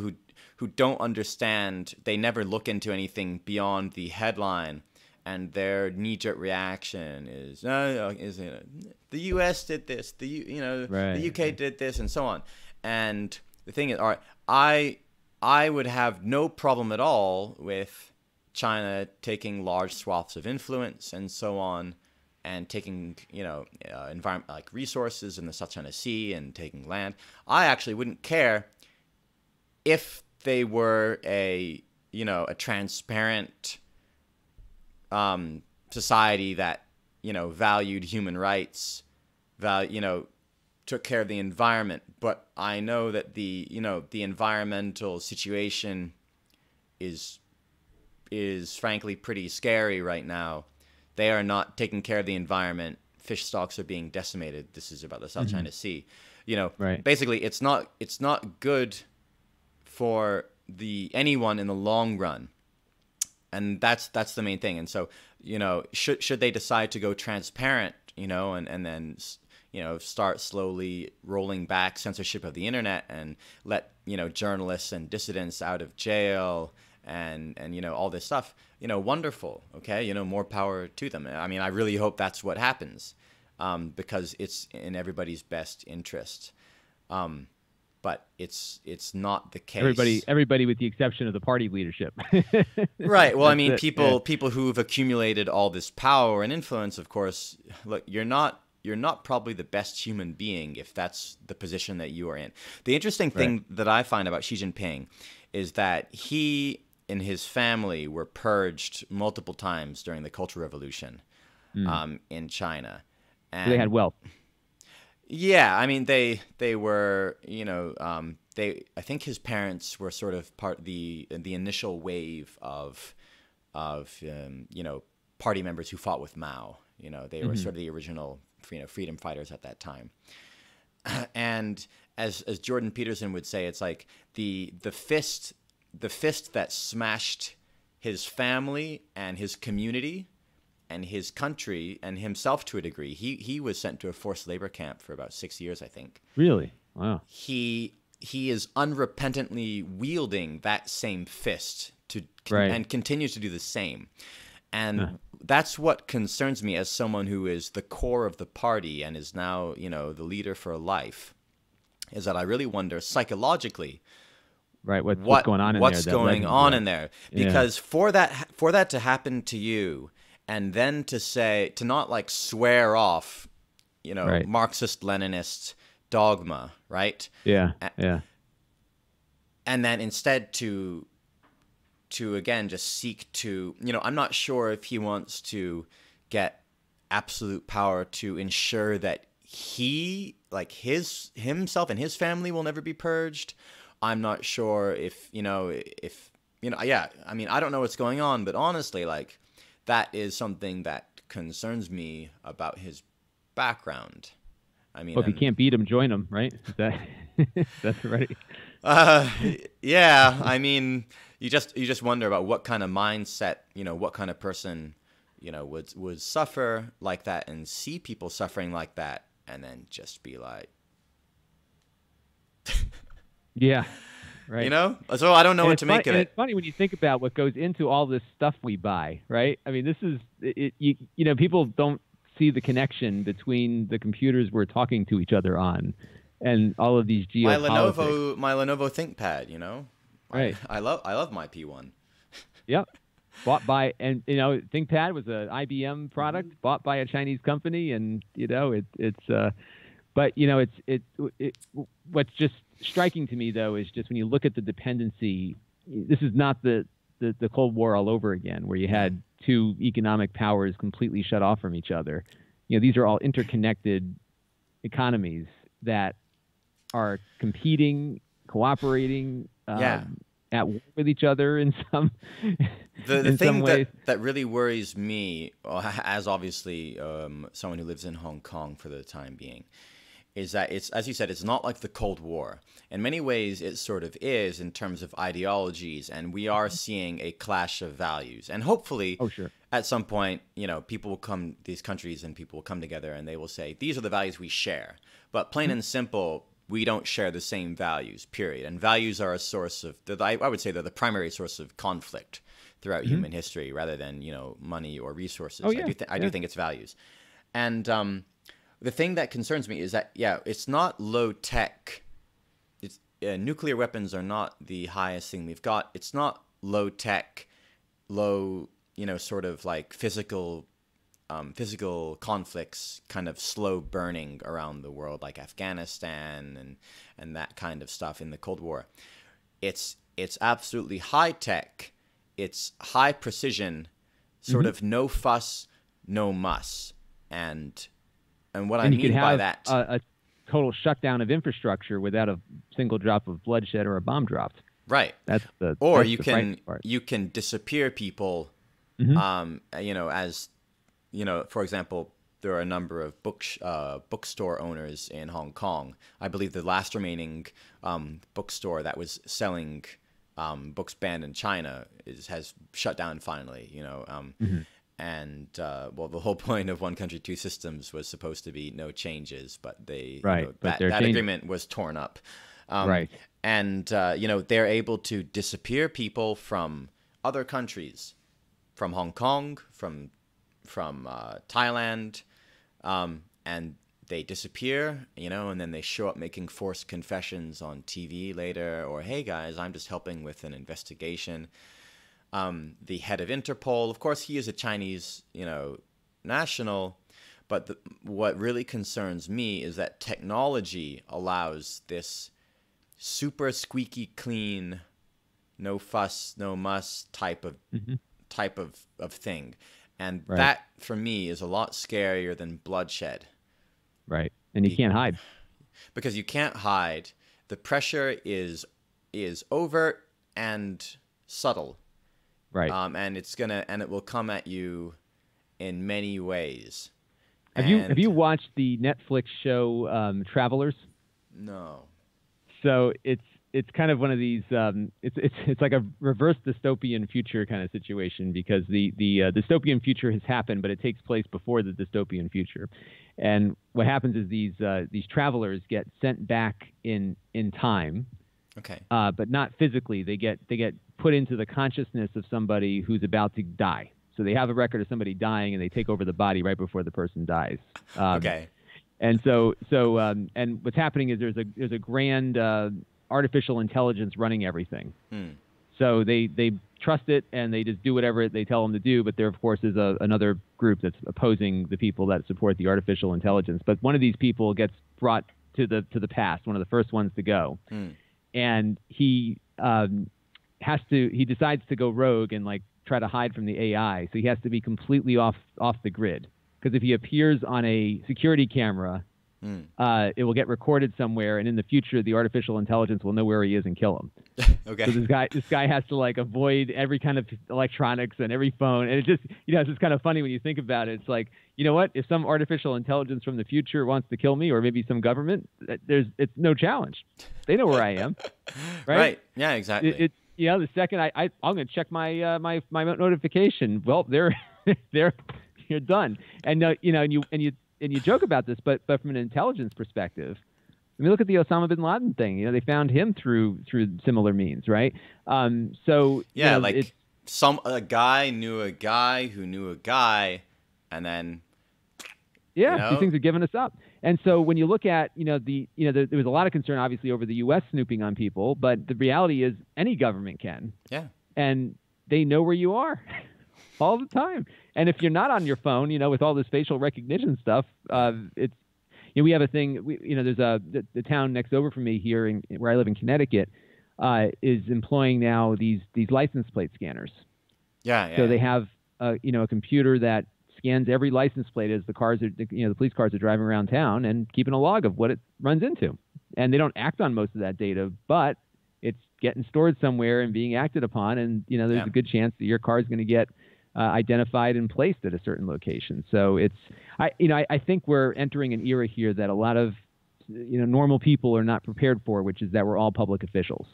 who don't understand. They never look into anything beyond the headline, and their knee-jerk reaction is the U.S. did this, the U.K. did this, and so on. And the thing is, all right, I would have no problem at all with China taking large swaths of influence and so on, and taking, environment like resources in the South China Sea and taking land. I actually wouldn't care if they were a transparent society that, valued human rights, took care of the environment. But I know that the environmental situation is frankly pretty scary right now. They are not taking care of the environment. Fish stocks are being decimated. This is about the South China Sea. Basically, it's not good for anyone in the long run, and that's the main thing. And so, should they decide to go transparent, and then start slowly rolling back censorship of the internet and let journalists and dissidents out of jail and all this stuff, wonderful. Okay, more power to them. I mean, I really hope that's what happens, because it's in everybody's best interest. But it's not the case. Everybody with the exception of the party leadership. Right. Well, I mean, people who've accumulated all this power and influence, of course, look, you're not probably the best human being if that's the position that you are in. The interesting thing that I find about Xi Jinping is that he and his family were purged multiple times during the Cultural Revolution in China. And so they had wealth. Yeah, I mean, they were, I think his parents were sort of part of the initial wave of party members who fought with Mao. They were sort of the original, freedom fighters at that time. And as Jordan Peterson would say, it's like the fist that smashed his family and his community and his country and himself to a degree. He was sent to a forced labor camp for about 6 years, I think. Really? Wow. He is unrepentantly wielding that same fist and continues to do the same. And that's what concerns me as someone who is the core of the party and is now, the leader for life, is that I really wonder psychologically, right, what's going on in there? What's going on in there? Because for that to happen to you, and then to not like swear off, Marxist Leninist dogma, right? Yeah. And then instead to again just seek to, I'm not sure if he wants to get absolute power to ensure that he, like himself and his family, will never be purged. I'm not sure if I mean, I don't know what's going on, but honestly, like, that is something that concerns me about his background. I mean, if you can't beat him, join him, right? That's right. Yeah. I mean, you just wonder about what kind of mindset, what kind of person, would suffer like that and see people suffering like that, and then just be like, Yeah. Right. You know? So I don't know what to make of And it. it's funny when you think about what goes into all this stuff we buy, right? I mean, this is it. You know, people don't see the connection between the computers we're talking to each other on, and all of these geopolitics. My Lenovo ThinkPad, you know? Right. I love my P1. Yep. Bought by, and you know, ThinkPad was an IBM product bought by a Chinese company, and you know, but you know, what's just striking to me though is just when you look at the dependency. This is not the Cold War all over again, where you had two economic powers completely shut off from each other. You know, these are all interconnected economies that are competing, cooperating, at war with each other in some The thing some ways. that really worries me, as obviously someone who lives in Hong Kong for the time being, is that it's, as you said, it's not like the Cold War. In many ways, it sort of is in terms of ideologies, and we are seeing a clash of values. And hopefully, at some point, you know, people will come, these countries and people will come together and they will say, these are the values we share. But plain and simple, we don't share the same values, period. And values are a source of, I would say they're the primary source of conflict throughout human history, rather than, you know, money or resources. I do think it's values. And the thing that concerns me is that, it's not low tech. It's nuclear weapons are not the highest thing we've got. It's not low tech, low, you know, sort of like physical conflicts, kind of slow burning around the world, like Afghanistan and that kind of stuff in the Cold War. It's absolutely high tech. It's high precision, sort of no fuss, no muss, and what I mean by that, a total shutdown of infrastructure without a single drop of bloodshed or a bomb dropped. Right. You can disappear people. You know, as you know, for example, there are a number of bookstore owners in Hong Kong. I believe the last remaining bookstore that was selling books banned in China has shut down finally. You know, and well, the whole point of One Country, Two Systems was supposed to be no changes, but they that agreement was torn up. And you know, they're able to disappear people from other countries, from Hong Kong, from Thailand, and they disappear, you know, and then they show up making forced confessions on TV later, or, hey guys, I'm just helping with an investigation. The head of Interpol, of course, he is a Chinese, you know, national, but what really concerns me is that technology allows this super squeaky clean, no fuss, no muss type of thing. And that, for me, is a lot scarier than bloodshed. Right. And you can't hide. Because you can't hide. The pressure is overt and subtle. Right. And it will come at you in many ways. Have you watched the Netflix show Travelers? No. So it's kind of one of these. It's like a reverse dystopian future kind of situation, because the dystopian future has happened, but it takes place before the dystopian future. And what happens is these travelers get sent back in time. Okay. But not physically. They get put into the consciousness of somebody who's about to die. So they have a record of somebody dying, and they take over the body right before the person dies. Okay. And so and what's happening is there's a grand artificial intelligence running everything. So they trust it, and they just do whatever they tell them to do. But there, of course, is another group that's opposing the people that support the artificial intelligence. But one of these people gets brought to the past, one of the first ones to go, and he decides to go rogue and like try to hide from the AI. So he has to be completely off the grid, because if he appears on a security camera, it will get recorded somewhere, and in the future, the artificial intelligence will know where he is and kill him. Okay. So this guy has to like avoid every kind of electronics and every phone, and it just, you know, it's just kind of funny when you think about it. It's like, you know what? If some artificial intelligence from the future wants to kill me, or maybe some government, it's no challenge. They know where I am, right? Right. Yeah. Exactly. You know, the second I'm going to check my my notification. Well, you're done. And you know, and you joke about this, but from an intelligence perspective, I mean, look at the Osama bin Laden thing. They found him through similar means, right? So Yeah, it's a guy knew a guy who knew a guy, and then these things are giving us up. And so when you look at there was a lot of concern obviously over the U.S. snooping on people, but the reality is any government can. Yeah. And they know where you are all the time. And if you're not on your phone, with all this facial recognition stuff, it's we have a thing. There's the town next over from me here where I live in Connecticut is employing now these license plate scanners. Yeah. So they have a computer that scans every license plate as the cars are the police cars are driving around town and keeping a log of what it runs into. And they don't act on most of that data, but it's getting stored somewhere and being acted upon. And there's a good chance that your car is going to get identified and placed at a certain location. So I think we're entering an era here that a lot of normal people are not prepared for, which is that we're all public officials.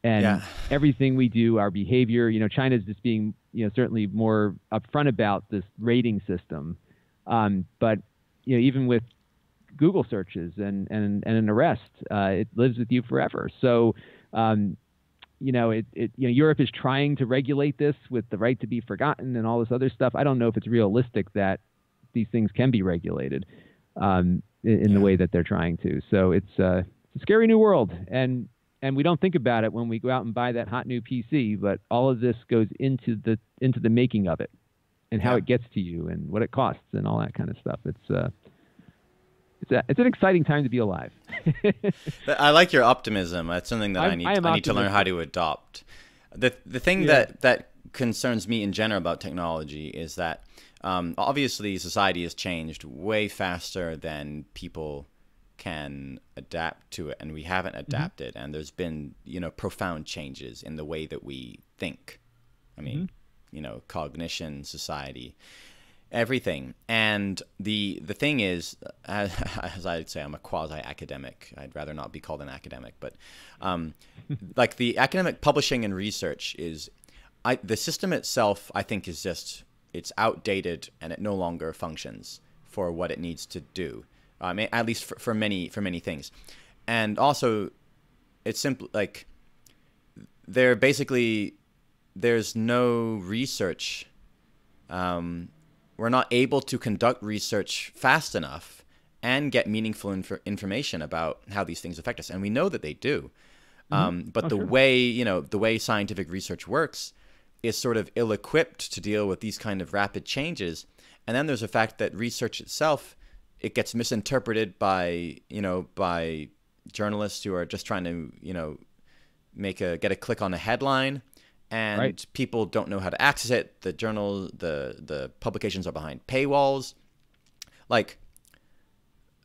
And everything we do, our behavior, China's just being certainly more upfront about this rating system. But even with Google searches and an arrest, it lives with you forever. So Europe is trying to regulate this with the right to be forgotten and all this other stuff. I don't know if it's realistic that these things can be regulated in the way that they're trying to. So it's a scary new world, and we don't think about it when we go out and buy that hot new PC. But all of this goes into the making of it, and how it gets to you, and what it costs, and all that kind of stuff. It's an exciting time to be alive. I like your optimism. That's something that I need to learn how to adopt. The thing that concerns me in general about technology is that obviously society has changed way faster than people can adapt to it, and we haven't adapted. And there's been profound changes in the way that we think. I mean, cognition, society. Everything. And the thing is, as I'd say, I'm a quasi-academic. I'd rather not be called an academic, but like the academic publishing and research the system itself, I think, is it's outdated, and it no longer functions for what it needs to do. At least for many things. And also, it's simply like there's no research. We're not able to conduct research fast enough and get meaningful information about how these things affect us. And we know that they do. But the way scientific research works is sort of ill-equipped to deal with these kind of rapid changes. And then there's the fact that research itself, it gets misinterpreted by journalists who are just trying to, get a click on a headline. And people don't know how to access it. The journal, the publications are behind paywalls. Like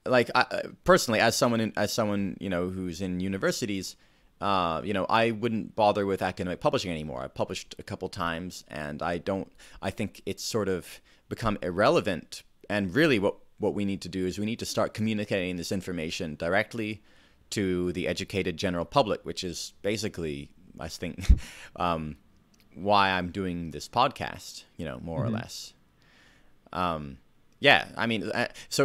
I, personally, as someone who's in universities, I wouldn't bother with academic publishing anymore. I published a couple times, and I think it's sort of become irrelevant. And really, what we need to do is we need to start communicating this information directly to the educated general public, which is basically, I think, why I'm doing this podcast, more or less. So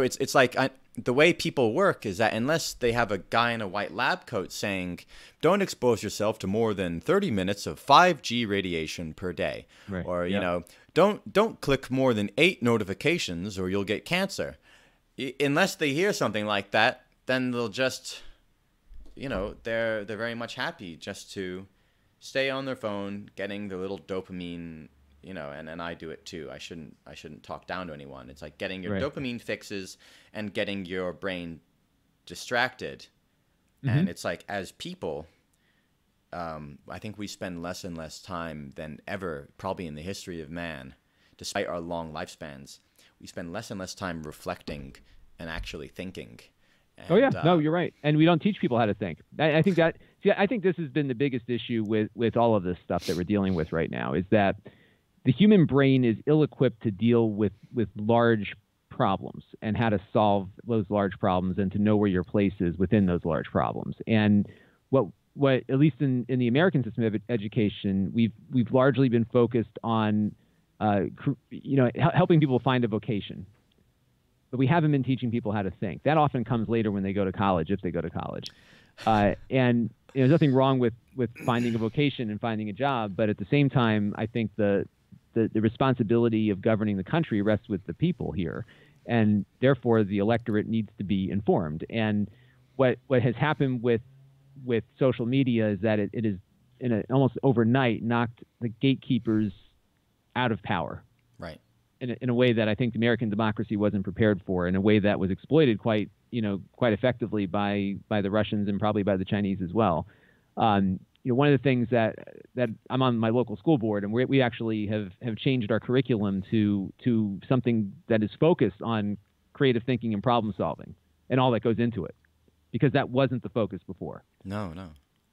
it's like the way people work is that unless they have a guy in a white lab coat saying, don't expose yourself to more than 30 minutes of 5G radiation per day, or, don't click more than 8 notifications or you'll get cancer. Unless they hear something like that, then they'll just, they're very much happy just to stay on their phone, getting the little dopamine, and I do it too. I shouldn't talk down to anyone. It's like getting your dopamine fixes and getting your brain distracted. And it's like, as people, I think we spend less and less time than ever, probably in the history of man, despite our long lifespans. We spend less and less time reflecting and actually thinking. And, no, you're right. And we don't teach people how to think. I think this has been the biggest issue with all of this stuff that we're dealing with right now, is that the human brain is ill-equipped to deal with large problems and how to solve those large problems and to know where your place is within those large problems. And what at least in the American system of education, we've largely been focused on helping people find a vocation. but we haven't been teaching people how to think. That often comes later when they go to college, if they go to college. And there's nothing wrong with finding a vocation and finding a job, but at the same time, I think the responsibility of governing the country rests with the people here, and therefore the electorate needs to be informed. And what has happened with social media is that it is almost overnight knocked the gatekeepers out of power. Right. In a way that I think the American democracy wasn't prepared for, in a way that was exploited quite effectively by the Russians and probably by the Chinese as well. One of the things that I'm on my local school board, and we actually have changed our curriculum to something that is focused on creative thinking and problem solving and all that goes into it, because that wasn't the focus before. No.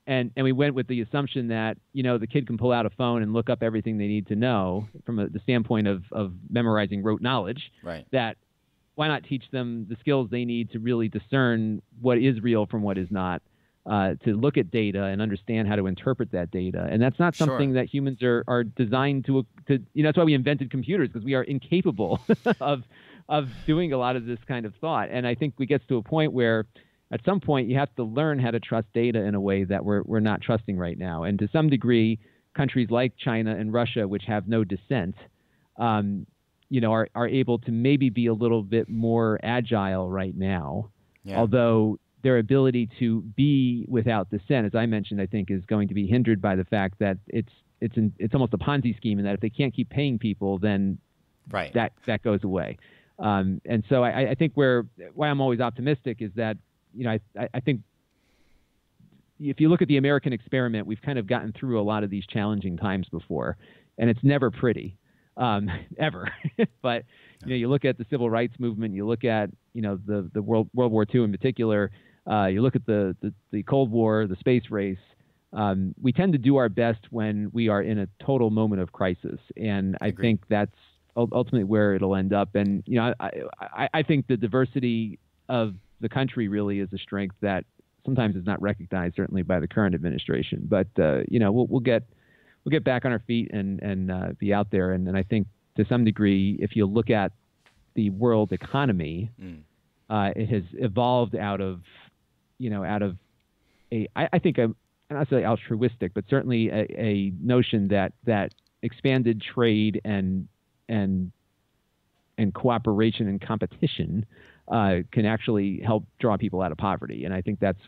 And we went with the assumption that, the kid can pull out a phone and look up everything they need to know from the standpoint of memorizing rote knowledge. Right. That why not teach them the skills they need to really discern what is real from what is not, to look at data and understand how to interpret that data. And that's not something that humans are designed to that's why we invented computers, because we are incapable of doing a lot of this kind of thought. And I think we get to a point where at some point, you have to learn how to trust data in a way that we're not trusting right now. And to some degree, countries like China and Russia, which have no dissent, are able to maybe be a little bit more agile right now. Yeah. Although their ability to be without dissent, as I mentioned, I think is going to be hindered by the fact that it's almost a Ponzi scheme, and that if they can't keep paying people, then that goes away. And so I think why I'm always optimistic is that, I think if you look at the American experiment, we've kind of gotten through a lot of these challenging times before, and it's never pretty, ever. But you look at the civil rights movement, you look at the World War II in particular, you look at the Cold War, the space race. We tend to do our best when we are in a total moment of crisis, and I think that's ultimately where it'll end up. And I think the diversity of the country really is a strength that sometimes is not recognized, certainly by the current administration. But we'll get back on our feet and be out there. And I think to some degree, if you look at the world economy, it has evolved out of I think I'm not say altruistic, but certainly a notion that expanded trade and cooperation and competition can actually help draw people out of poverty. And I think that's,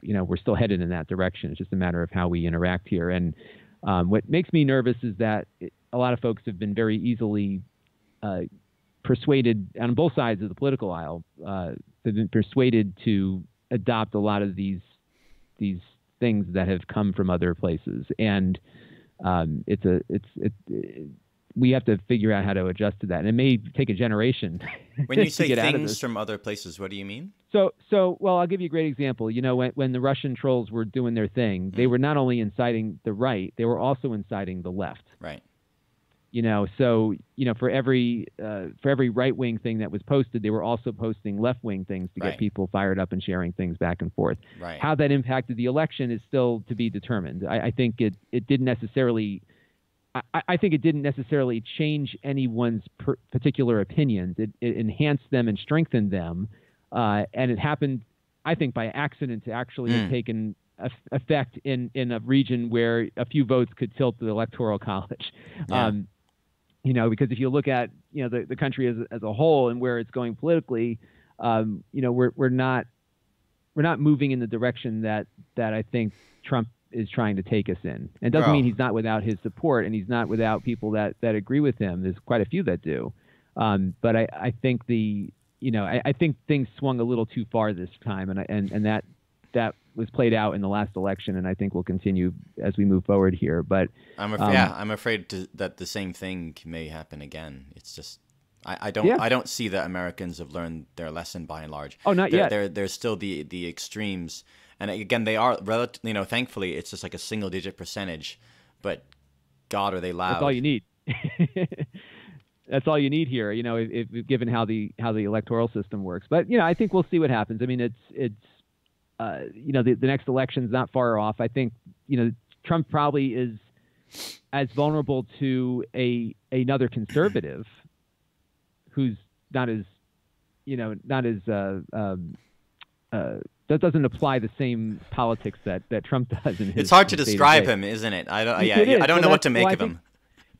we're still headed in that direction. It's just a matter of how we interact here. And what makes me nervous is that a lot of folks have been very easily persuaded on both sides of the political aisle. They've been persuaded to adopt a lot of these things that have come from other places. And we have to figure out how to adjust to that. And it may take a generation. When you say things from other places, what do you mean? So, well, I'll give you a great example. When the Russian trolls were doing their thing, they were not only inciting the right, they were also inciting the left. Right. For every right-wing thing that was posted, they were also posting left-wing things to get people fired up and sharing things back and forth. Right. How that impacted the election is still to be determined. I think it didn't necessarily. I think it didn't necessarily change anyone's particular opinions. It enhanced them and strengthened them, and it happened, I think, by accident to actually have taken effect in a region where a few votes could tilt the electoral college. Yeah. Because if you look at the country as a whole and where it's going politically, we're not moving in the direction that I think Trump is trying to take us in. And it doesn't mean he's not without his support, and he's not without people that agree with him. There's quite a few that do. But I think I think things swung a little too far this time, and that was played out in the last election, and I think will continue as we move forward here. But I'm afraid that the same thing may happen again. It's just I don't see that Americans have learned their lesson by and large. Oh, not yet. There's still the extremes, and again they are thankfully it's just like a single-digit percentage, but God, are they loud? That's all you need. That's all you need here, if given how the electoral system works. But I think we'll see what happens. I mean, it's the next election's not far off. I think Trump probably is as vulnerable to another conservative who's not as not as that doesn't apply the same politics that Trump does in his. It's hard to his describe day-to-day. him, isn't it? I It don't is. know what to make of I think, him.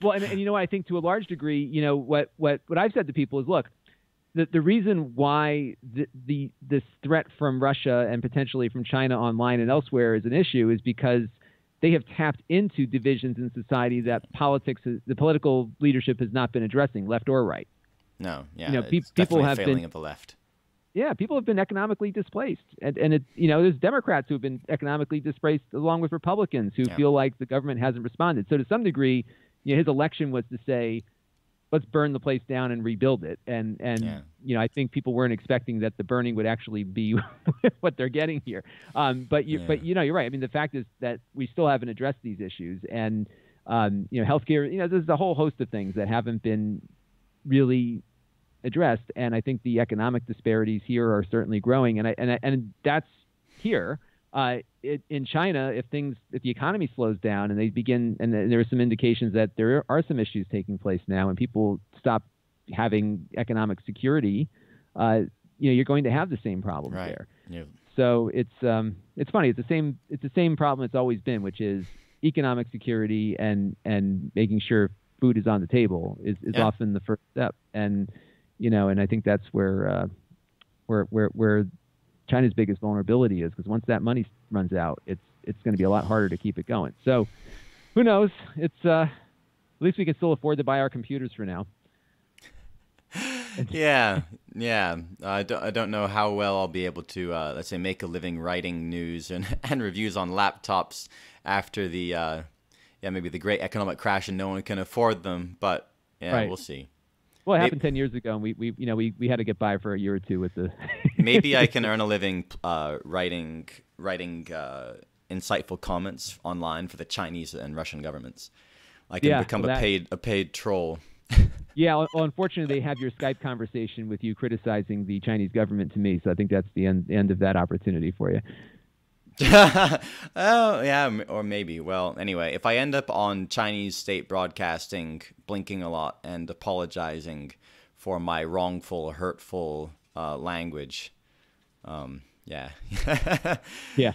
Well, and I think to a large degree, what I've said to people is, look, the reason why this threat from Russia and potentially from China online and elsewhere is an issue is because they have tapped into divisions in society that the political leadership has not been addressing, left or right. No, yeah, it's people have failing been of the left. Yeah, people have been economically displaced, and there's Democrats who have been economically displaced along with Republicans who feel like the government hasn't responded. So to some degree, his election was to say, let's burn the place down and rebuild it. And I think people weren't expecting that the burning would actually be what they're getting here. But you're right. I mean, the fact is that we still haven't addressed these issues, and healthcare. There's a whole host of things that haven't been really addressed, and I think the economic disparities here are certainly growing, and that's here. In China, if the economy slows down and they begin, and there are some indications that there are some issues taking place now, and people stop having economic security, you're going to have the same problems there. Yeah. So it's funny. It's the same problem it's always been, which is economic security and making sure food is on the table is often the first step. And I think that's where China's biggest vulnerability is, because once that money runs out, it's going to be a lot harder to keep it going. So who knows? It's at least we can still afford to buy our computers for now. Yeah. I don't know how well I'll be able to, let's say, make a living writing news and reviews on laptops after the maybe the great economic crash and no one can afford them. But We'll see. Well, it happened 10 years ago, and we had to get by for a year or two with the. Maybe I can earn a living writing insightful comments online for the Chinese and Russian governments. I can become a paid troll. Yeah, well, unfortunately, they have your Skype conversation with you criticizing the Chinese government to me, so I think that's the end of that opportunity for you. Oh, yeah, or maybe. Well, anyway, if I end up on Chinese state broadcasting, blinking a lot and apologizing for my wrongful, hurtful language, yeah. Yeah.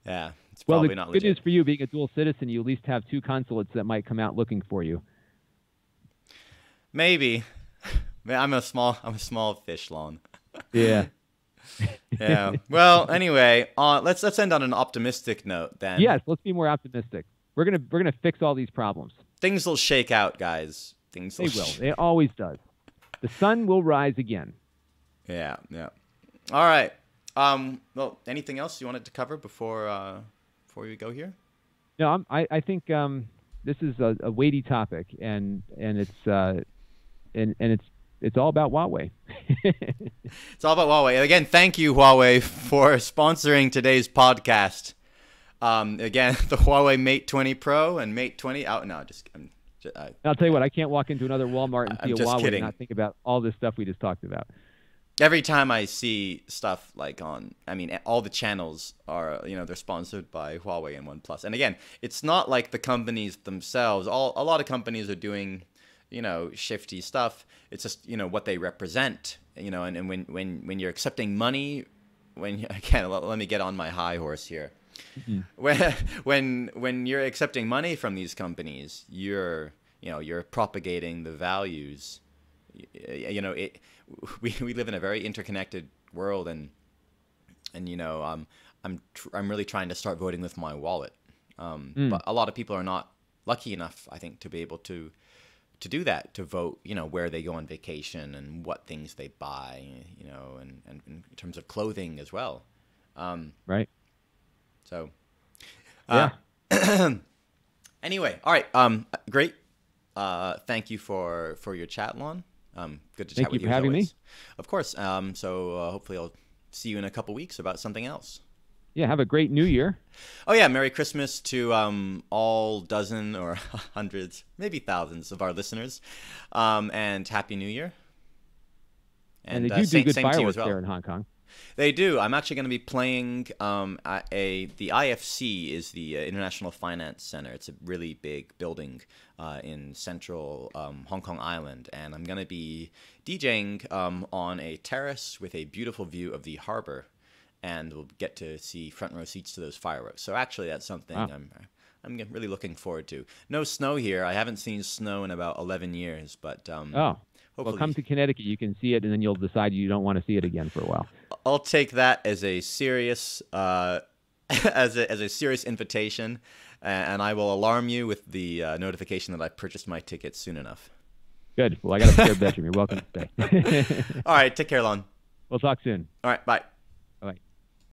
Yeah, it's probably not legit. Good news for you, being a dual citizen, you at least have two consulates that might come out looking for you. Maybe. I'm a small fish, Lon. Yeah. Yeah. Well, anyway, let's end on an optimistic note then. Yes, let's be more optimistic. We're gonna fix all these problems. Things will shake out, guys. They will. It always does. The sun will rise again. Yeah. All right. Well, anything else you wanted to cover before we go here? No, I think this is a weighty topic, and it's all about Huawei. It's all about Huawei. And again, thank you, Huawei, for sponsoring today's podcast. Again, the Huawei Mate 20 Pro and Mate 20 out now. I'll tell you what, I can't walk into another Walmart and see a Huawei kidding. and not think about all this stuff we just talked about. Every time I see stuff like all the channels are, they're sponsored by Huawei and OnePlus. And again, it's not like the companies themselves. A lot of companies are doing, shifty stuff. It's just, what they represent, and when you're accepting money, let me get on my high horse here. Mm-hmm. When you're accepting money from these companies, you're propagating the values. We live in a very interconnected world, and I'm really trying to start voting with my wallet. But a lot of people are not lucky enough, I think, to be able to do that, to vote, where they go on vacation and what things they buy, and in terms of clothing as well. Right. So, yeah. Anyway, all right. Great. Thank you for your chat, Lon. Good to chat with you. Thank you for having me. Of course. So hopefully I'll see you in a couple weeks about something else. Yeah, have a great New Year. Oh yeah, Merry Christmas to all dozen or hundreds, maybe thousands of our listeners, and Happy New Year. And they do good same fireworks well. there in Hong Kong. They do. I'm actually going to be playing at the IFC is the International Finance Center. It's a really big building in central Hong Kong Island, and I'm going to be DJing on a terrace with a beautiful view of the harbor, and we'll get to see front row seats to those fireworks. So actually, that's something I'm really looking forward to. No snow here. I haven't seen snow in about 11 years, but Well, come to Connecticut. You can see it, and then you'll decide you don't want to see it again for a while. I'll take that as a serious as a serious invitation, and I will alarm you with the notification that I purchased my tickets soon enough. Good. Well, I got a spare bedroom. You're welcome to stay. All right. Take care, Lon. We'll talk soon. All right. Bye.